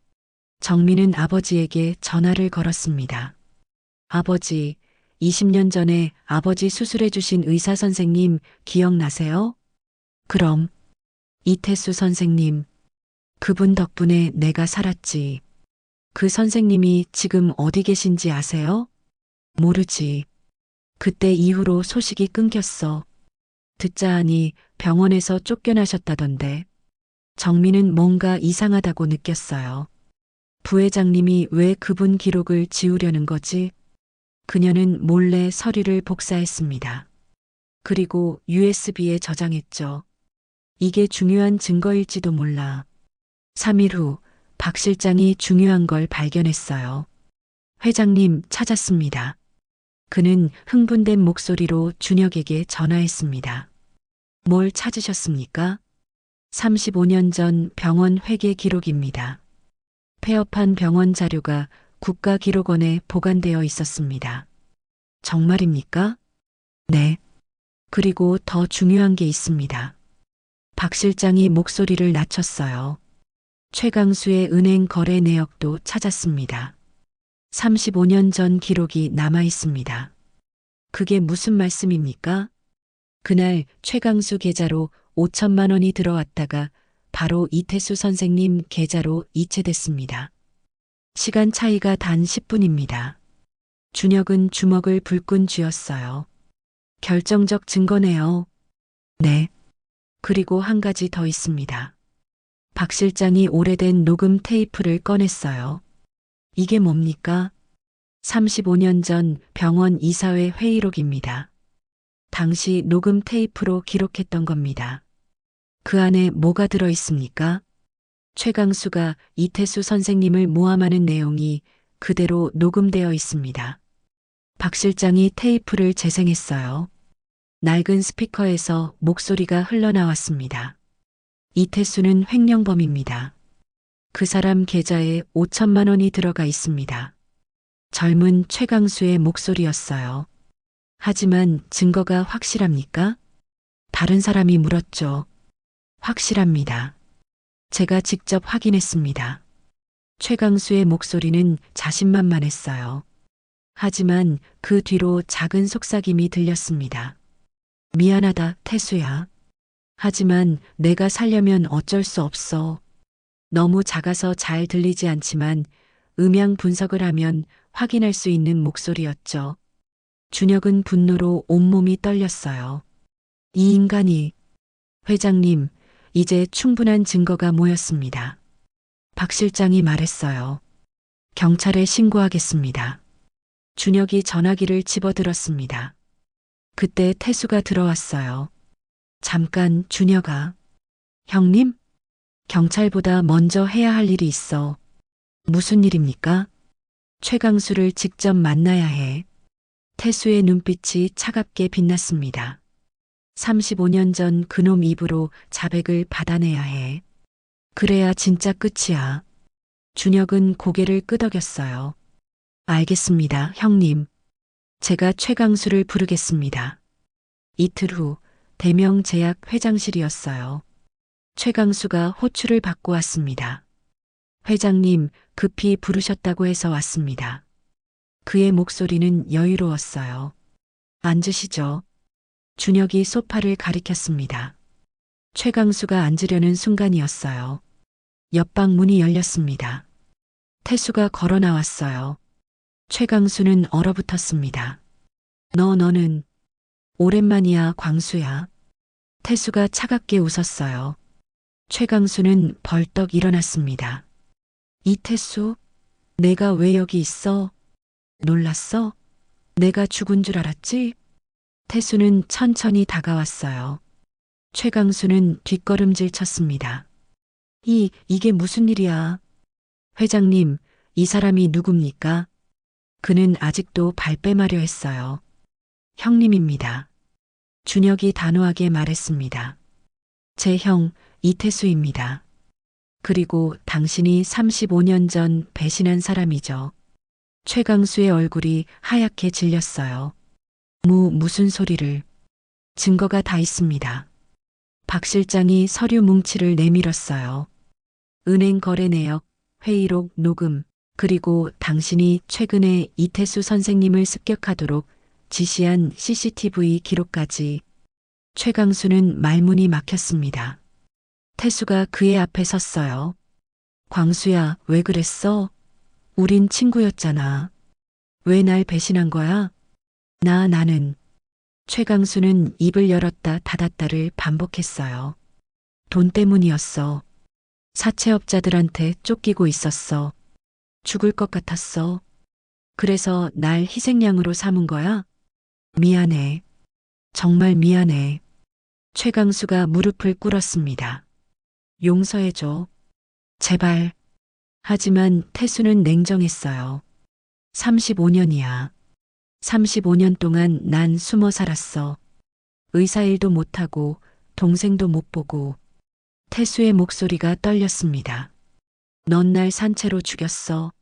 정민은 아버지에게 전화를 걸었습니다. 아버지, 20년 전에 아버지 수술해주신 의사 선생님 기억나세요? 그럼, 이태수 선생님, 그분 덕분에 내가 살았지. 그 선생님이 지금 어디 계신지 아세요? 모르지. 그때 이후로 소식이 끊겼어. 듣자 하니 병원에서 쫓겨나셨다던데. 정민은 뭔가 이상하다고 느꼈어요. 부회장님이 왜 그분 기록을 지우려는 거지? 그녀는 몰래 서류를 복사했습니다. 그리고 USB에 저장했죠. 이게 중요한 증거일지도 몰라. 3일 후 박 실장이 중요한 걸 발견했어요. 회장님 찾았습니다. 그는 흥분된 목소리로 준혁에게 전화했습니다. 뭘 찾으셨습니까? 35년 전 병원 회계 기록입니다. 폐업한 병원 자료가 국가기록원에 보관되어 있었습니다. 정말입니까? 네. 그리고 더 중요한 게 있습니다. 박 실장이 목소리를 낮췄어요. 최강수의 은행 거래 내역도 찾았습니다. 35년 전 기록이 남아 있습니다. 그게 무슨 말씀입니까? 그날 최강수 계좌로 5천만 원이 들어왔다가 바로 이태수 선생님 계좌로 이체됐습니다. 시간 차이가 단 10분입니다. 준혁은 주먹을 불끈 쥐었어요. 결정적 증거네요. 네. 그리고 한 가지 더 있습니다. 박 실장이 오래된 녹음 테이프를 꺼냈어요. 이게 뭡니까? 35년 전 병원 이사회 회의록입니다. 당시 녹음 테이프로 기록했던 겁니다. 그 안에 뭐가 들어 있습니까? 최강수가 이태수 선생님을 모함하는 내용이 그대로 녹음되어 있습니다. 박 실장이 테이프를 재생했어요. 낡은 스피커에서 목소리가 흘러나왔습니다. 이태수는 횡령범입니다. 그 사람 계좌에 5천만 원이 들어가 있습니다. 젊은 최강수의 목소리였어요. 하지만 증거가 확실합니까? 다른 사람이 물었죠. 확실합니다. 제가 직접 확인했습니다. 최강수의 목소리는 자신만만했어요. 하지만 그 뒤로 작은 속삭임이 들렸습니다. 미안하다, 태수야. 하지만 내가 살려면 어쩔 수 없어. 너무 작아서 잘 들리지 않지만 음향 분석을 하면 확인할 수 있는 목소리였죠. 준혁은 분노로 온몸이 떨렸어요. 이 인간이, 회장님, 이제 충분한 증거가 모였습니다. 박 실장이 말했어요. 경찰에 신고하겠습니다. 준혁이 전화기를 집어들었습니다. 그때 태수가 들어왔어요. 잠깐, 준혁아. 형님? 경찰보다 먼저 해야 할 일이 있어. 무슨 일입니까? 최강수를 직접 만나야 해. 태수의 눈빛이 차갑게 빛났습니다. 35년 전 그놈 입으로 자백을 받아내야 해. 그래야 진짜 끝이야. 준혁은 고개를 끄덕였어요. 알겠습니다, 형님. 제가 최강수를 부르겠습니다. 이틀 후 대명제약 회장실이었어요. 최강수가 호출을 받고 왔습니다. 회장님, 급히 부르셨다고 해서 왔습니다. 그의 목소리는 여유로웠어요. 앉으시죠. 준혁이 소파를 가리켰습니다. 최강수가 앉으려는 순간이었어요. 옆방 문이 열렸습니다. 태수가 걸어 나왔어요. 최강수는 얼어붙었습니다. 너는 오랜만이야, 광수야. 태수가 차갑게 웃었어요. 최강수는 벌떡 일어났습니다. 이태수, 내가 왜 여기 있어? 놀랐어? 내가 죽은 줄 알았지? 태수는 천천히 다가왔어요. 최강수는 뒷걸음질 쳤습니다. 이게 무슨 일이야? 회장님, 이 사람이 누굽니까? 그는 아직도 발뺌하려 했어요. 형님입니다. 준혁이 단호하게 말했습니다. 제 형, 이태수입니다. 그리고 당신이 35년 전 배신한 사람이죠. 최강수의 얼굴이 하얗게 질렸어요. 무슨 소리를. 증거가 다 있습니다. 박 실장이 서류 뭉치를 내밀었어요. 은행 거래 내역, 회의록 녹음, 그리고 당신이 최근에 이태수 선생님을 습격하도록 지시한 CCTV 기록까지. 최강수는 말문이 막혔습니다. 태수가 그의 앞에 섰어요. 광수야, 왜 그랬어? 우린 친구였잖아. 왜 날 배신한 거야? 나는. 최강수는 입을 열었다 닫았다를 반복했어요. 돈 때문이었어. 사채업자들한테 쫓기고 있었어. 죽을 것 같았어. 그래서 날 희생양으로 삼은 거야? 미안해. 정말 미안해. 최강수가 무릎을 꿇었습니다. 용서해줘. 제발. 하지만 태수는 냉정했어요. 35년이야. 35년 동안 난 숨어 살았어. 의사 일도 못하고 동생도 못 보고. 태수의 목소리가 떨렸습니다. 넌 날 산채로 죽였어.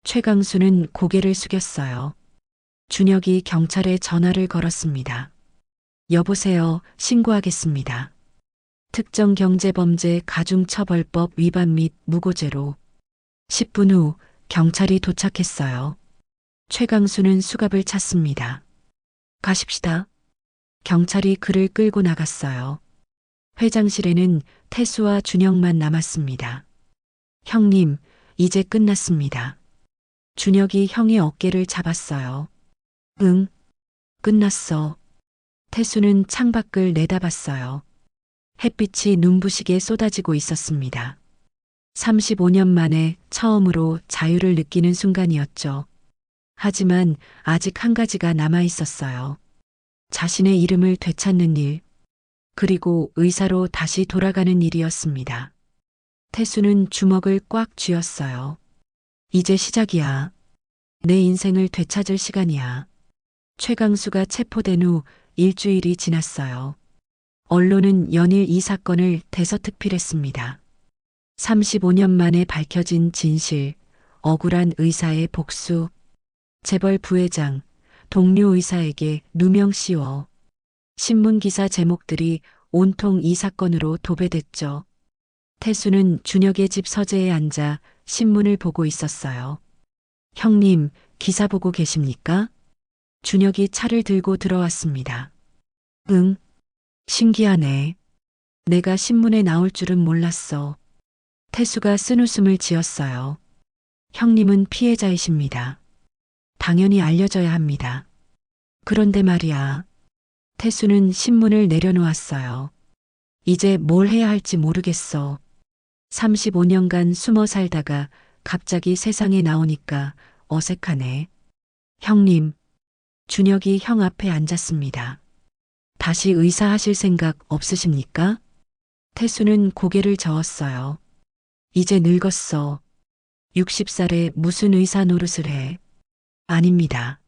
최강수는 고개를 숙였어요. 준혁이 경찰에 전화를 걸었습니다. 여보세요, 신고하겠습니다. 특정경제범죄 가중처벌법 위반 및 무고죄로. 10분 후 경찰이 도착했어요. 최강수는 수갑을 찼습니다. 가십시다. 경찰이 그를 끌고 나갔어요. 회장실에는 태수와 준혁만 남았습니다. 형님, 이제 끝났습니다. 준혁이 형의 어깨를 잡았어요. 응, 끝났어. 태수는 창밖을 내다봤어요. 햇빛이 눈부시게 쏟아지고 있었습니다. 35년 만에 처음으로 자유를 느끼는 순간이었죠. 하지만 아직 한 가지가 남아 있었어요. 자신의 이름을 되찾는 일, 그리고 의사로 다시 돌아가는 일이었습니다. 태수는 주먹을 꽉 쥐었어요. 이제 시작이야. 내 인생을 되찾을 시간이야. 최강수가 체포된 후 일주일이 지났어요. 언론은 연일 이 사건을 대서특필했습니다. 35년 만에 밝혀진 진실, 억울한 의사의 복수, 재벌 부회장, 동료 의사에게 누명 씌워. 신문 기사 제목들이 온통 이 사건으로 도배됐죠. 태수는 준혁의 집 서재에 앉아 신문을 보고 있었어요. 형님, 기사 보고 계십니까? 준혁이 차를 들고 들어왔습니다. 응, 신기하네. 내가 신문에 나올 줄은 몰랐어. 태수가 쓴웃음을 지었어요. 형님은 피해자이십니다. 당연히 알려져야 합니다. 그런데 말이야. 태수는 신문을 내려놓았어요. 이제 뭘 해야 할지 모르겠어. 35년간 숨어 살다가 갑자기 세상에 나오니까 어색하네. 형님, 준혁이 형 앞에 앉았습니다. 다시 의사 하실 생각 없으십니까? 태수는 고개를 저었어요. 이제 늙었어. 60살에 무슨 의사 노릇을 해. 아닙니다.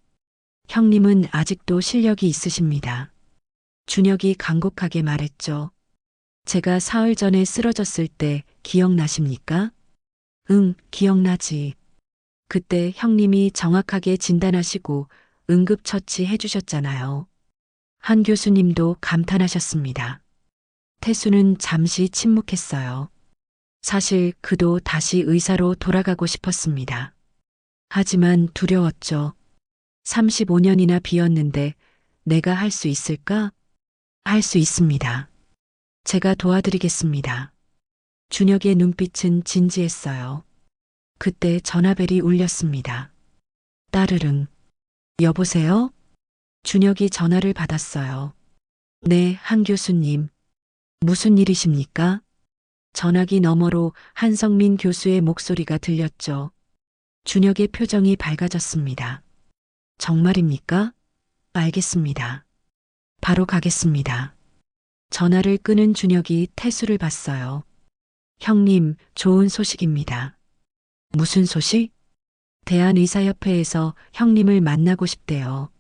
형님은 아직도 실력이 있으십니다. 준혁이 간곡하게 말했죠. 제가 사흘 전에 쓰러졌을 때 기억나십니까? 응, 기억나지. 그때 형님이 정확하게 진단하시고 응급처치 해주셨잖아요. 한 교수님도 감탄하셨습니다. 태수는 잠시 침묵했어요. 사실 그도 다시 의사로 돌아가고 싶었습니다. 하지만 두려웠죠. 35년이나 비었는데 내가 할 수 있을까? 할 수 있습니다. 제가 도와드리겠습니다. 준혁의 눈빛은 진지했어요. 그때 전화벨이 울렸습니다. 따르릉. 여보세요? 준혁이 전화를 받았어요. 네, 한 교수님. 무슨 일이십니까? 전화기 너머로 한성민 교수의 목소리가 들렸죠. 준혁의 표정이 밝아졌습니다. 정말입니까? 알겠습니다. 바로 가겠습니다. 전화를 끄는 준혁이 태수를 봤어요. 형님, 좋은 소식입니다. 무슨 소식? 대한의사협회에서 형님을 만나고 싶대요.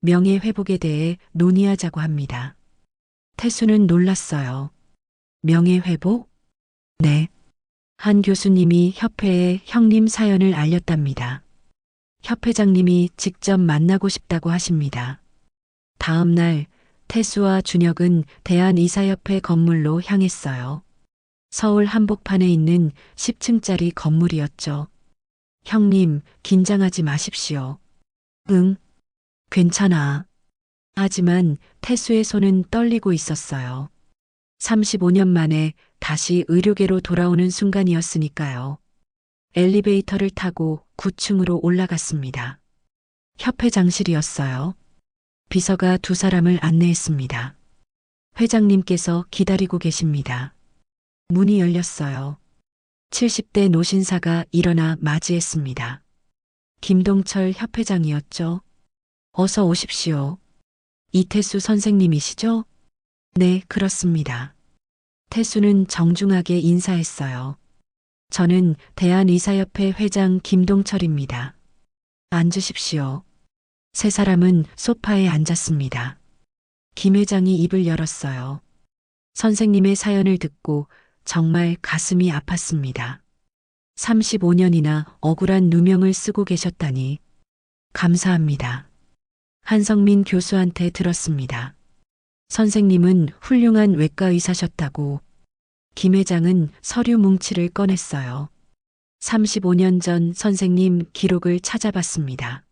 명예회복에 대해 논의하자고 합니다. 태수는 놀랐어요. 명예회복? 네. 한 교수님이 협회에 형님 사연을 알렸답니다. 협회장님이 직접 만나고 싶다고 하십니다. 다음 날 태수와 준혁은 대한의사협회 건물로 향했어요. 서울 한복판에 있는 10층짜리 건물이었죠. 형님, 긴장하지 마십시오. 응, 괜찮아. 하지만 태수의 손은 떨리고 있었어요. 35년 만에 다시 의료계로 돌아오는 순간이었으니까요. 엘리베이터를 타고 9층으로 올라갔습니다. 협회장실이었어요. 비서가 두 사람을 안내했습니다. 회장님께서 기다리고 계십니다. 문이 열렸어요. 70대 노신사가 일어나 맞이했습니다. 김동철 협회장이었죠. 어서 오십시오. 이태수 선생님이시죠? 네, 그렇습니다. 태수는 정중하게 인사했어요. 저는 대한의사협회 회장 김동철입니다. 앉으십시오. 세 사람은 소파에 앉았습니다. 김 회장이 입을 열었어요. 선생님의 사연을 듣고 정말 가슴이 아팠습니다. 35년이나 억울한 누명을 쓰고 계셨다니. 감사합니다. 한성민 교수한테 들었습니다. 선생님은 훌륭한 외과 의사셨다고. 김 회장은 서류 뭉치를 꺼냈어요. 35년 전 선생님 기록을 찾아봤습니다.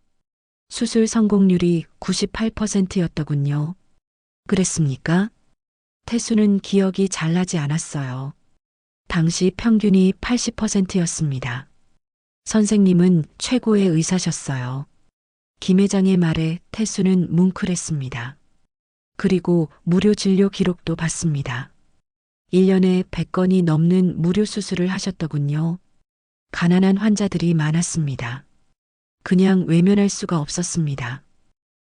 수술 성공률이 98%였더군요. 그랬습니까? 태수는 기억이 잘 나지 않았어요. 당시 평균이 80%였습니다. 선생님은 최고의 의사셨어요. 김 회장의 말에 태수는 뭉클했습니다. 그리고 무료 진료 기록도 봤습니다. 1년에 100건이 넘는 무료 수술을 하셨더군요. 가난한 환자들이 많았습니다. 그냥 외면할 수가 없었습니다.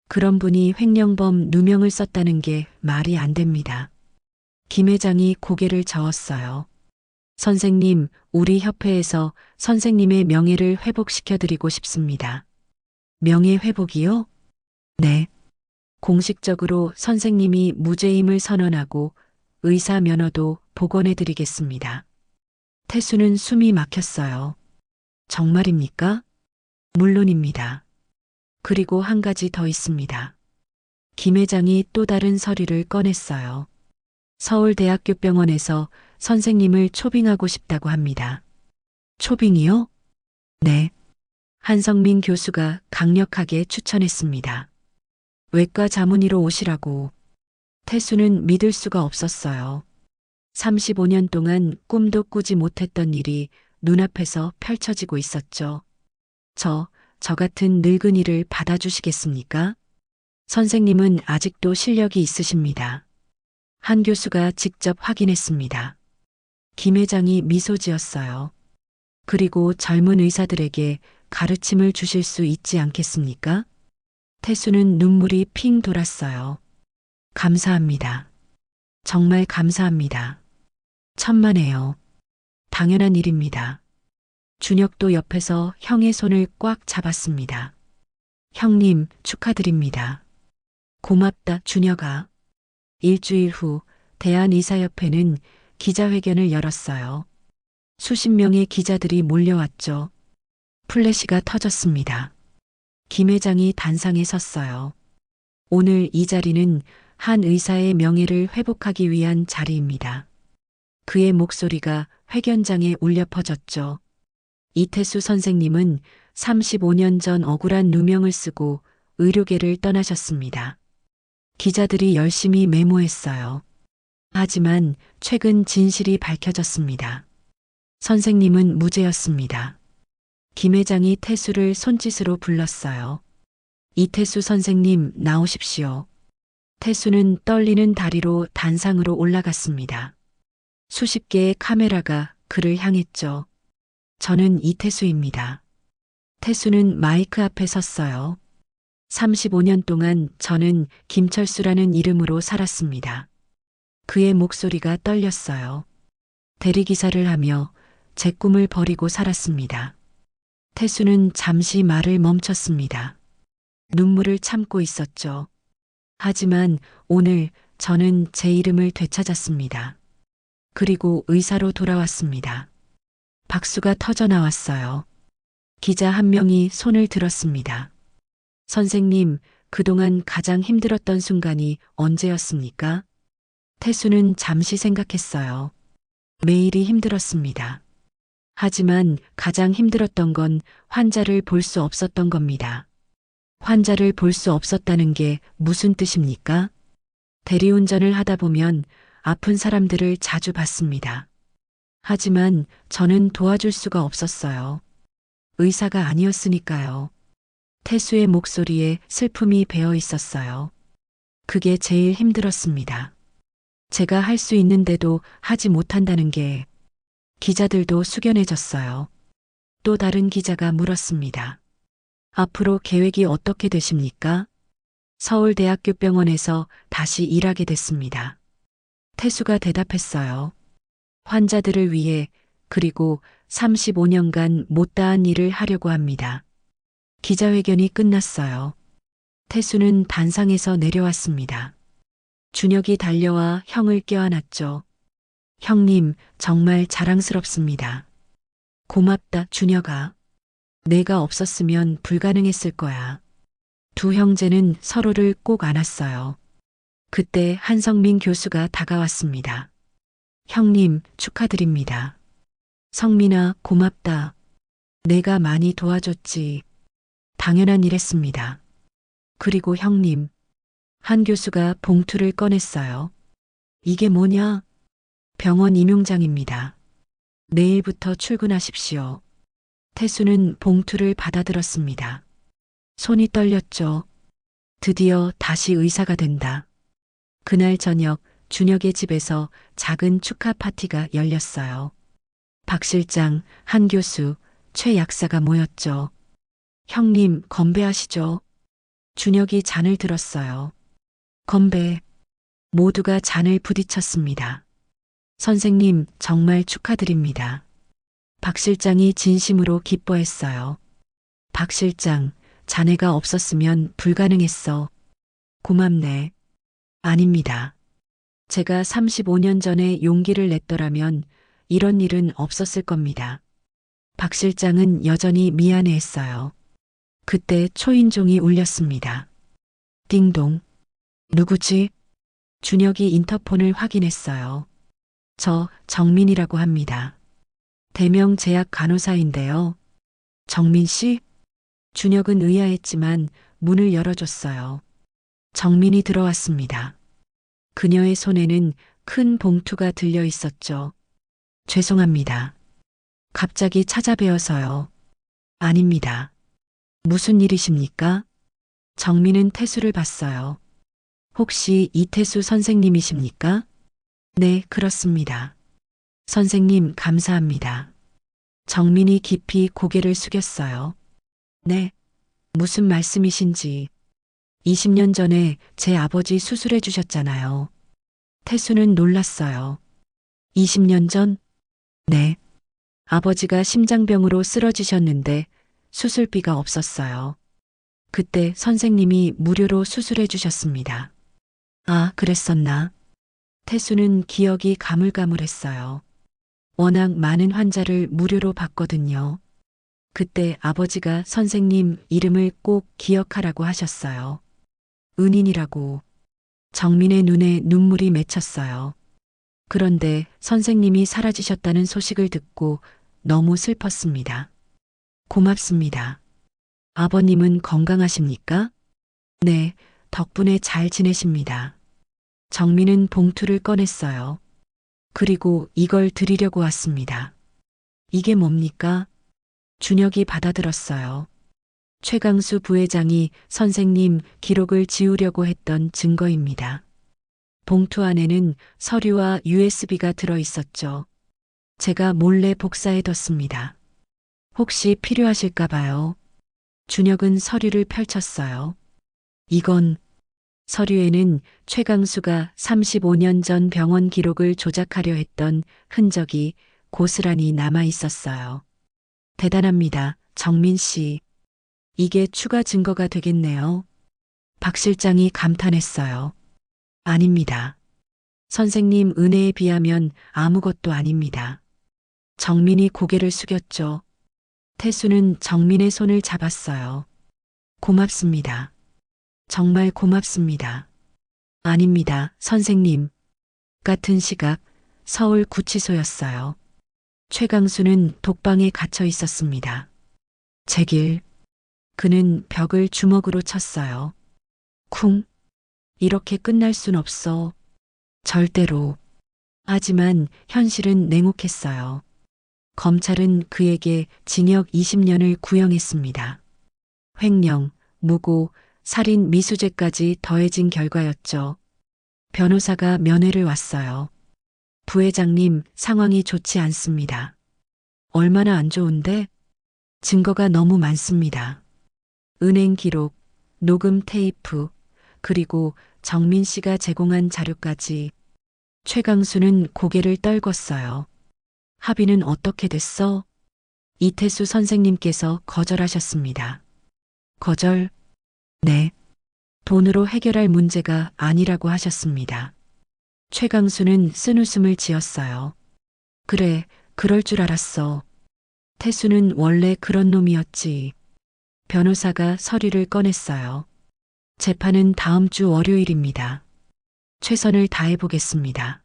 그런 분이 횡령범 누명을 썼다는 게 말이 안 됩니다. 김 회장이 고개를 저었어요. 선생님, 우리 협회에서 선생님의 명예를 회복시켜드리고 싶습니다. 명예 회복이요? 네. 공식적으로 선생님이 무죄임을 선언하고 의사 면허도 복원해드리겠습니다. 태수는 숨이 막혔어요. 정말입니까? 물론입니다. 그리고 한 가지 더 있습니다. 김 회장이 또 다른 서류를 꺼냈어요. 서울대학교 병원에서 선생님을 초빙하고 싶다고 합니다. 초빙이요? 네. 한성민 교수가 강력하게 추천했습니다. 외과 자문의로 오시라고. 태수는 믿을 수가 없었어요. 35년 동안 꿈도 꾸지 못했던 일이 눈앞에서 펼쳐지고 있었죠. 저 같은 늙은이를 받아주시겠습니까? 선생님은 아직도 실력이 있으십니다. 한 교수가 직접 확인했습니다. 김 회장이 미소 지었어요. 그리고 젊은 의사들에게 가르침을 주실 수 있지 않겠습니까? 태수는 눈물이 핑 돌았어요. 감사합니다. 정말 감사합니다. 천만에요. 당연한 일입니다. 준혁도 옆에서 형의 손을 꽉 잡았습니다. 형님, 축하드립니다. 고맙다, 준혁아. 일주일 후 대한의사협회는 기자회견을 열었어요. 수십 명의 기자들이 몰려왔죠. 플래시가 터졌습니다. 김 회장이 단상에 섰어요. 오늘 이 자리는 한 의사의 명예를 회복하기 위한 자리입니다. 그의 목소리가 회견장에 울려 퍼졌죠. 이태수 선생님은 35년 전 억울한 누명을 쓰고 의료계를 떠나셨습니다. 기자들이 열심히 메모했어요. 하지만 최근 진실이 밝혀졌습니다. 선생님은 무죄였습니다. 김 회장이 태수를 손짓으로 불렀어요. 이태수 선생님, 나오십시오. 태수는 떨리는 다리로 단상으로 올라갔습니다. 수십 개의 카메라가 그를 향했죠. 저는 이태수입니다. 태수는 마이크 앞에 섰어요. 35년 동안 저는 김철수라는 이름으로 살았습니다. 그의 목소리가 떨렸어요. 대리기사를 하며 제 꿈을 버리고 살았습니다. 태수는 잠시 말을 멈췄습니다. 눈물을 참고 있었죠. 하지만 오늘 저는 제 이름을 되찾았습니다. 그리고 의사로 돌아왔습니다. 박수가 터져 나왔어요. 기자 한 명이 손을 들었습니다. 선생님, 그동안 가장 힘들었던 순간이 언제였습니까? 태수는 잠시 생각했어요. 매일이 힘들었습니다. 하지만 가장 힘들었던 건 환자를 볼 수 없었던 겁니다. 환자를 볼 수 없었다는 게 무슨 뜻입니까? 대리운전을 하다 보면 아픈 사람들을 자주 봤습니다. 하지만 저는 도와줄 수가 없었어요. 의사가 아니었으니까요. 태수의 목소리에 슬픔이 배어 있었어요. 그게 제일 힘들었습니다. 제가 할 수 있는데도 하지 못한다는 게. 기자들도 숙연해졌어요. 또 다른 기자가 물었습니다. 앞으로 계획이 어떻게 되십니까? 서울대학교 병원에서 다시 일하게 됐습니다. 태수가 대답했어요. 환자들을 위해 그리고 35년간 못다한 일을 하려고 합니다. 기자회견이 끝났어요. 태수는 단상에서 내려왔습니다. 준혁이 달려와 형을 껴안았죠. 형님, 정말 자랑스럽습니다. 고맙다, 준혁아. 내가 없었으면 불가능했을 거야. 두 형제는 서로를 꼭 안았어요. 그때 한성민 교수가 다가왔습니다. 형님, 축하드립니다. 성민아, 고맙다. 내가 많이 도와줬지. 당연한 일했습니다. 그리고 형님, 한 교수가 봉투를 꺼냈어요. 이게 뭐냐? 병원 임용장입니다. 내일부터 출근하십시오. 태수는 봉투를 받아들었습니다. 손이 떨렸죠. 드디어 다시 의사가 된다. 그날 저녁 준혁의 집에서 작은 축하 파티가 열렸어요. 박 실장, 한 교수, 최 약사가 모였죠. 형님, 건배하시죠. 준혁이 잔을 들었어요. 건배. 모두가 잔을 부딪혔습니다. 선생님, 정말 축하드립니다. 박 실장이 진심으로 기뻐했어요. 박 실장, 자네가 없었으면 불가능했어. 고맙네. 아닙니다. 제가 35년 전에 용기를 냈더라면 이런 일은 없었을 겁니다. 박 실장은 여전히 미안해했어요. 그때 초인종이 울렸습니다. 띵동. 누구지? 준혁이 인터폰을 확인했어요. 저 정민이라고 합니다. 대명 제약 간호사인데요. 정민 씨? 준혁은 의아했지만 문을 열어줬어요. 정민이 들어왔습니다. 그녀의 손에는 큰 봉투가 들려 있었죠. 죄송합니다. 갑자기 찾아뵈어서요. 아닙니다. 무슨 일이십니까? 정민은 태수를 봤어요. 혹시 이태수 선생님이십니까? 네, 그렇습니다. 선생님, 감사합니다. 정민이 깊이 고개를 숙였어요. 네, 무슨 말씀이신지. 20년 전에 제 아버지 수술해 주셨잖아요. 태수는 놀랐어요. 20년 전? 네. 아버지가 심장병으로 쓰러지셨는데 수술비가 없었어요. 그때 선생님이 무료로 수술해 주셨습니다. 아, 그랬었나? 태수는 기억이 가물가물했어요. 워낙 많은 환자를 무료로 봤거든요. 그때 아버지가 선생님 이름을 꼭 기억하라고 하셨어요. 은인이라고. 정민의 눈에 눈물이 맺혔어요. 그런데 선생님이 사라지셨다는 소식을 듣고 너무 슬펐습니다. 고맙습니다. 아버님은 건강하십니까? 네, 덕분에 잘 지내십니다. 정민은 봉투를 꺼냈어요. 그리고 이걸 드리려고 왔습니다. 이게 뭡니까? 준혁이 받아들었어요. 최강수 부회장이 선생님 기록을 지우려고 했던 증거입니다. 봉투 안에는 서류와 USB가 들어 있었죠. 제가 몰래 복사해뒀습니다. 혹시 필요하실까 봐요. 준혁은 서류를 펼쳤어요. 이건 서류에는 최강수가 35년 전 병원 기록을 조작하려 했던 흔적이 고스란히 남아 있었어요. 대단합니다, 정민 씨. 이게 추가 증거가 되겠네요. 박 실장이 감탄했어요. 아닙니다. 선생님 은혜에 비하면 아무것도 아닙니다. 정민이 고개를 숙였죠. 태수는 정민의 손을 잡았어요. 고맙습니다. 정말 고맙습니다. 아닙니다, 선생님. 같은 시각 서울 구치소였어요. 최강수는 독방에 갇혀 있었습니다. 제길. 그는 벽을 주먹으로 쳤어요. 쿵. 이렇게 끝날 순 없어. 절대로. 하지만 현실은 냉혹했어요. 검찰은 그에게 징역 20년을 구형했습니다. 횡령, 무고, 살인 미수죄까지 더해진 결과였죠. 변호사가 면회를 왔어요. 부회장님, 상황이 좋지 않습니다. 얼마나 안 좋은데? 증거가 너무 많습니다. 은행 기록, 녹음 테이프, 그리고 정민 씨가 제공한 자료까지. 최강수는 고개를 떨궜어요. 합의는 어떻게 됐어? 이태수 선생님께서 거절하셨습니다. 거절? 네. 돈으로 해결할 문제가 아니라고 하셨습니다. 최강수는 쓴웃음을 지었어요. 그래, 그럴 줄 알았어. 태수는 원래 그런 놈이었지. 변호사가 서류를 꺼냈어요. 재판은 다음 주 월요일입니다. 최선을 다해보겠습니다.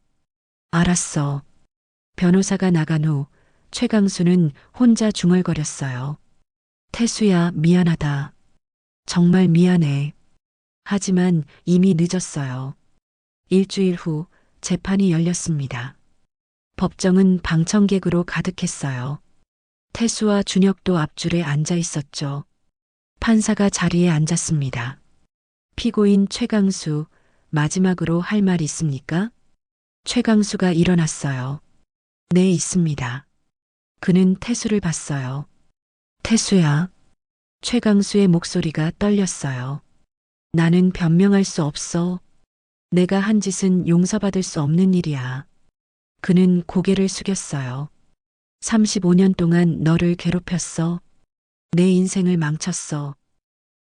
알았어. 변호사가 나간 후 최강수는 혼자 중얼거렸어요. 태수야, 미안하다. 정말 미안해. 하지만 이미 늦었어요. 일주일 후 재판이 열렸습니다. 법정은 방청객으로 가득했어요. 태수와 준혁도 앞줄에 앉아 있었죠. 판사가 자리에 앉았습니다. 피고인 최강수, 마지막으로 할 말 있습니까? 최강수가 일어났어요. 네, 있습니다. 그는 태수를 봤어요. 태수야. 최강수의 목소리가 떨렸어요. 나는 변명할 수 없어. 내가 한 짓은 용서받을 수 없는 일이야. 그는 고개를 숙였어요. 35년 동안 너를 괴롭혔어. 내 인생을 망쳤어.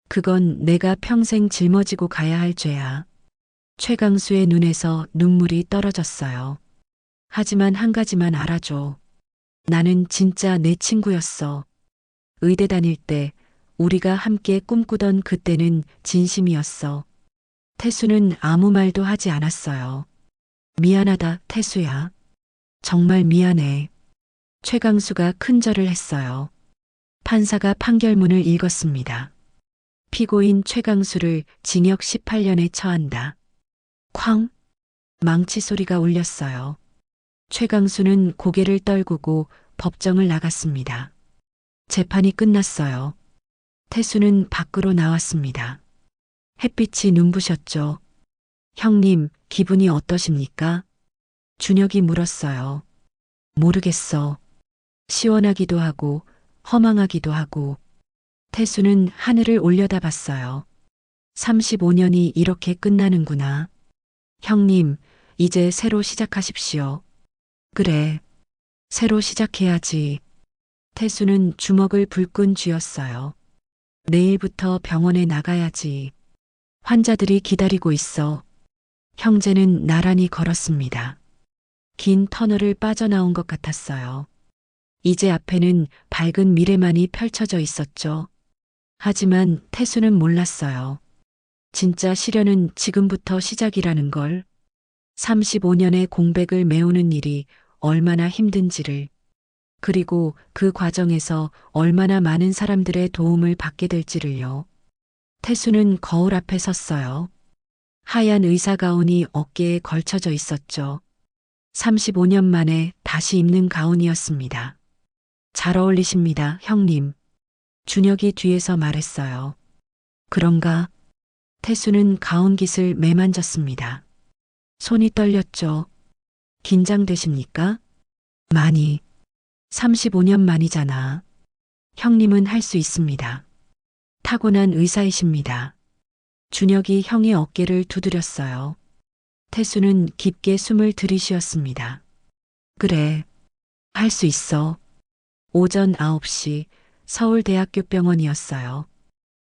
그건 내가 평생 짊어지고 가야 할 죄야. 최강수의 눈에서 눈물이 떨어졌어요. 하지만 한 가지만 알아줘. 나는 진짜 내 친구였어. 의대 다닐 때 우리가 함께 꿈꾸던 그때는 진심이었어. 태수는 아무 말도 하지 않았어요. 미안하다, 태수야. 정말 미안해. 최강수가 큰절을 했어요. 판사가 판결문을 읽었습니다. 피고인 최강수를 징역 18년에 처한다. 쾅! 망치 소리가 울렸어요. 최강수는 고개를 떨구고 법정을 나갔습니다. 재판이 끝났어요. 태수는 밖으로 나왔습니다. 햇빛이 눈부셨죠. 형님, 기분이 어떠십니까? 준혁이 물었어요. 모르겠어. 시원하기도 하고 허망하기도 하고. 태수는 하늘을 올려다봤어요. 35년이 이렇게 끝나는구나. 형님, 이제 새로 시작하십시오. 그래. 새로 시작해야지. 태수는 주먹을 불끈 쥐었어요. 내일부터 병원에 나가야지. 환자들이 기다리고 있어. 형제는 나란히 걸었습니다. 긴 터널을 빠져나온 것 같았어요. 이제 앞에는 밝은 미래만이 펼쳐져 있었죠. 하지만 태수는 몰랐어요. 진짜 시련은 지금부터 시작이라는 걸. 35년의 공백을 메우는 일이 얼마나 힘든지를, 그리고 그 과정에서 얼마나 많은 사람들의 도움을 받게 될지를요. 태수는 거울 앞에 섰어요. 하얀 의사 가운이 어깨에 걸쳐져 있었죠. 35년 만에 다시 입는 가운이었습니다. 잘 어울리십니다, 형님. 준혁이 뒤에서 말했어요. 그런가? 태수는 가운 깃을 매만졌습니다. 손이 떨렸죠. 긴장되십니까? 많이. 35년 만이잖아. 형님은 할 수 있습니다. 타고난 의사이십니다. 준혁이 형의 어깨를 두드렸어요. 태수는 깊게 숨을 들이쉬었습니다. 그래, 할 수 있어. 오전 9시 서울대학교 병원이었어요.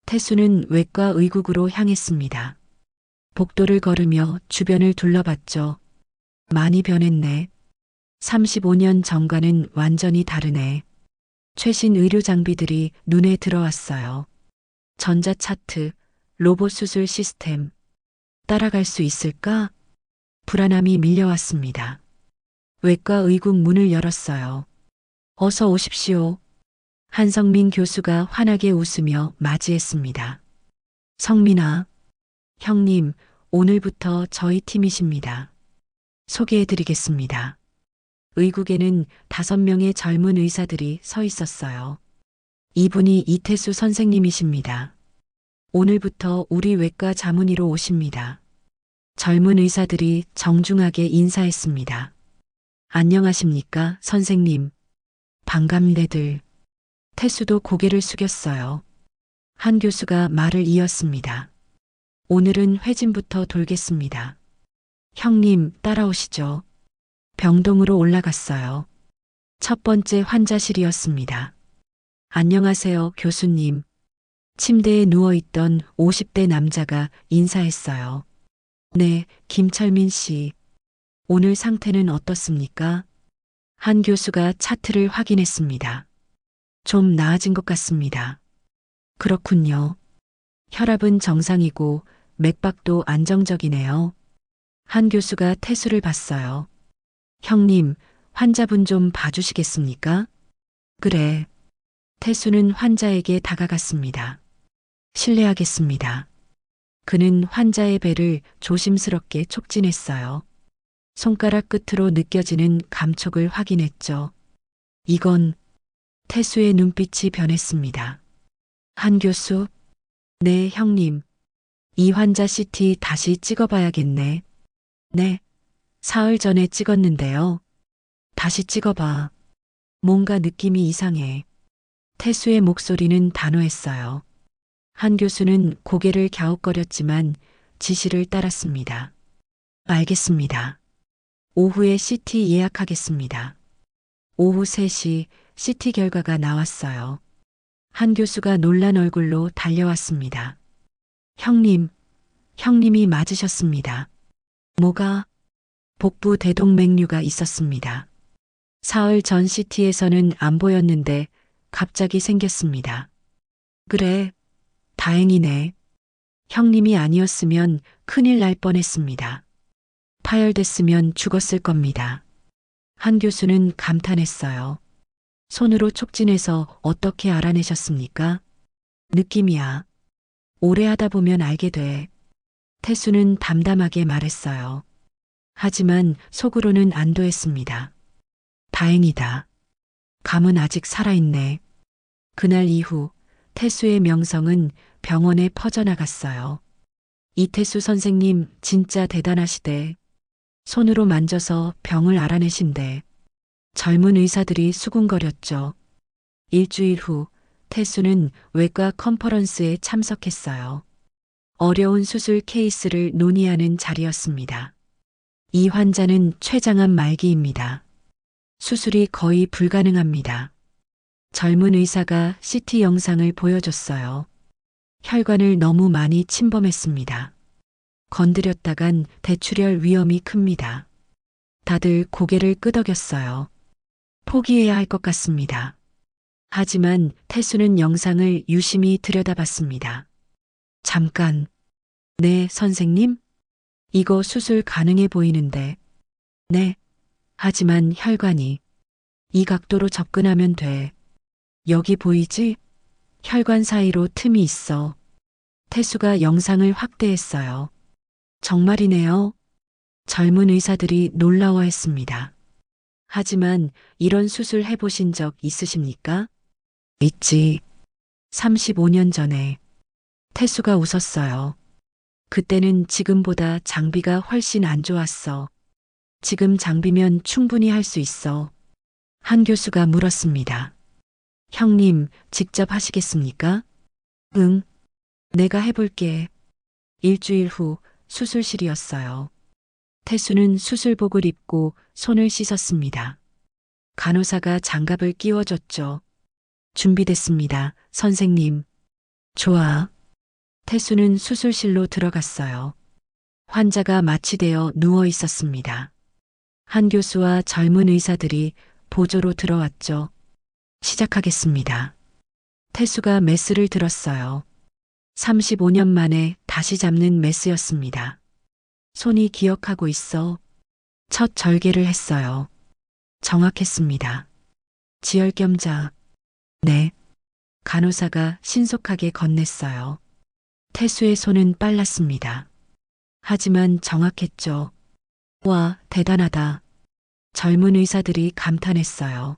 태수는 외과 의국으로 향했습니다. 복도를 걸으며 주변을 둘러봤죠. 많이 변했네. 35년 전과는 완전히 다르네. 최신 의료 장비들이 눈에 들어왔어요. 전자 차트, 로봇 수술 시스템. 따라갈 수 있을까? 불안함이 밀려왔습니다. 외과 의국 문을 열었어요. 어서 오십시오. 한성민 교수가 환하게 웃으며 맞이했습니다. 성민아, 형님, 오늘부터 저희 팀이십니다. 소개해드리겠습니다. 의국에는 5명의 젊은 의사들이 서 있었어요. 이분이 이태수 선생님이십니다. 오늘부터 우리 외과 자문의로 오십니다. 젊은 의사들이 정중하게 인사했습니다. 안녕하십니까, 선생님. 반갑네들. 태수도 고개를 숙였어요. 한 교수가 말을 이었습니다. 오늘은 회진부터 돌겠습니다. 형님, 따라오시죠. 병동으로 올라갔어요. 첫 번째 환자실이었습니다. 안녕하세요, 교수님. 침대에 누워있던 50대 남자가 인사했어요. 네, 김철민 씨. 오늘 상태는 어떻습니까? 한 교수가 차트를 확인했습니다. 좀 나아진 것 같습니다. 그렇군요. 혈압은 정상이고 맥박도 안정적이네요. 한 교수가 태수를 봤어요. 형님, 환자분 좀 봐주시겠습니까? 그래. 태수는 환자에게 다가갔습니다. 실례하겠습니다. 그는 환자의 배를 조심스럽게 촉진했어요. 손가락 끝으로 느껴지는 감촉을 확인했죠. 이건 태수의 눈빛이 변했습니다. 한 교수? 네, 형님. 이 환자 CT 다시 찍어봐야겠네. 네. 사흘 전에 찍었는데요. 다시 찍어봐. 뭔가 느낌이 이상해. 태수의 목소리는 단호했어요. 한 교수는 고개를 갸웃거렸지만 지시를 따랐습니다. 알겠습니다. 오후에 CT 예약하겠습니다. 오후 3시 CT 결과가 나왔어요. 한 교수가 놀란 얼굴로 달려왔습니다. 형님, 형님이 맞으셨습니다. 뭐가? 복부 대동맥류가 있었습니다. 사흘 전 CT에서는 안 보였는데 갑자기 생겼습니다. 그래, 다행이네. 형님이 아니었으면 큰일 날 뻔했습니다. 파열됐으면 죽었을 겁니다. 한 교수는 감탄했어요. 손으로 촉진해서 어떻게 알아내셨습니까? 느낌이야. 오래 하다 보면 알게 돼. 태수는 담담하게 말했어요. 하지만 속으로는 안도했습니다. 다행이다. 감은 아직 살아있네. 그날 이후 태수의 명성은 병원에 퍼져나갔어요. 이태수 선생님 진짜 대단하시대. 손으로 만져서 병을 알아내신대. 젊은 의사들이 수군거렸죠. 일주일 후 태수는 외과 컨퍼런스에 참석했어요. 어려운 수술 케이스를 논의하는 자리였습니다. 이 환자는 췌장암 말기입니다. 수술이 거의 불가능합니다. 젊은 의사가 CT 영상을 보여줬어요. 혈관을 너무 많이 침범했습니다. 건드렸다간 대출혈 위험이 큽니다. 다들 고개를 끄덕였어요. 포기해야 할 것 같습니다. 하지만 태수는 영상을 유심히 들여다봤습니다. 잠깐. 네, 선생님? 이거 수술 가능해 보이는데. 네. 하지만 혈관이 이 각도로 접근하면 돼. 여기 보이지? 혈관 사이로 틈이 있어. 태수가 영상을 확대했어요. 정말이네요. 젊은 의사들이 놀라워했습니다. 하지만 이런 수술 해보신 적 있으십니까? 있지. 35년 전에. 태수가 웃었어요. 그때는 지금보다 장비가 훨씬 안 좋았어. 지금 장비면 충분히 할 수 있어. 한 교수가 물었습니다. 형님, 직접 하시겠습니까? 응. 내가 해볼게. 일주일 후 수술실이었어요. 태수는 수술복을 입고 손을 씻었습니다. 간호사가 장갑을 끼워줬죠. 준비됐습니다, 선생님. 좋아. 태수는 수술실로 들어갔어요. 환자가 마취되어 누워 있었습니다. 한 교수와 젊은 의사들이 보조로 들어왔죠. 시작하겠습니다. 태수가 메스를 들었어요. 35년 만에 다시 잡는 메스였습니다. 손이 기억하고 있어. 첫 절개를 했어요. 정확했습니다. 지혈겸자. 네. 간호사가 신속하게 건넸어요. 태수의 손은 빨랐습니다. 하지만 정확했죠. 와, 대단하다. 젊은 의사들이 감탄했어요.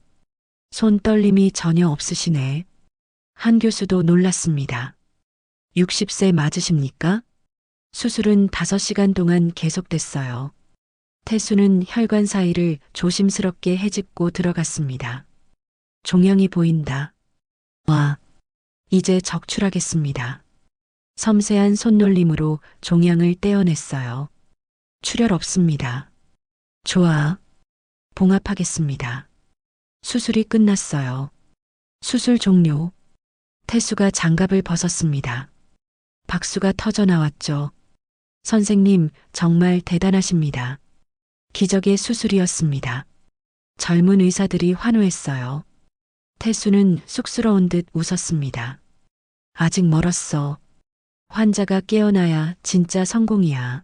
손 떨림이 전혀 없으시네. 한 교수도 놀랐습니다. 60세 맞으십니까? 수술은 5시간 동안 계속됐어요. 태수는 혈관 사이를 조심스럽게 헤집고 들어갔습니다. 종양이 보인다. 와, 이제 적출하겠습니다. 섬세한 손놀림으로 종양을 떼어냈어요. 출혈 없습니다. 좋아. 봉합하겠습니다. 수술이 끝났어요. 수술 종료. 태수가 장갑을 벗었습니다. 박수가 터져 나왔죠. 선생님, 정말 대단하십니다. 기적의 수술이었습니다. 젊은 의사들이 환호했어요. 태수는 쑥스러운 듯 웃었습니다. 아직 멀었어. 환자가 깨어나야 진짜 성공이야.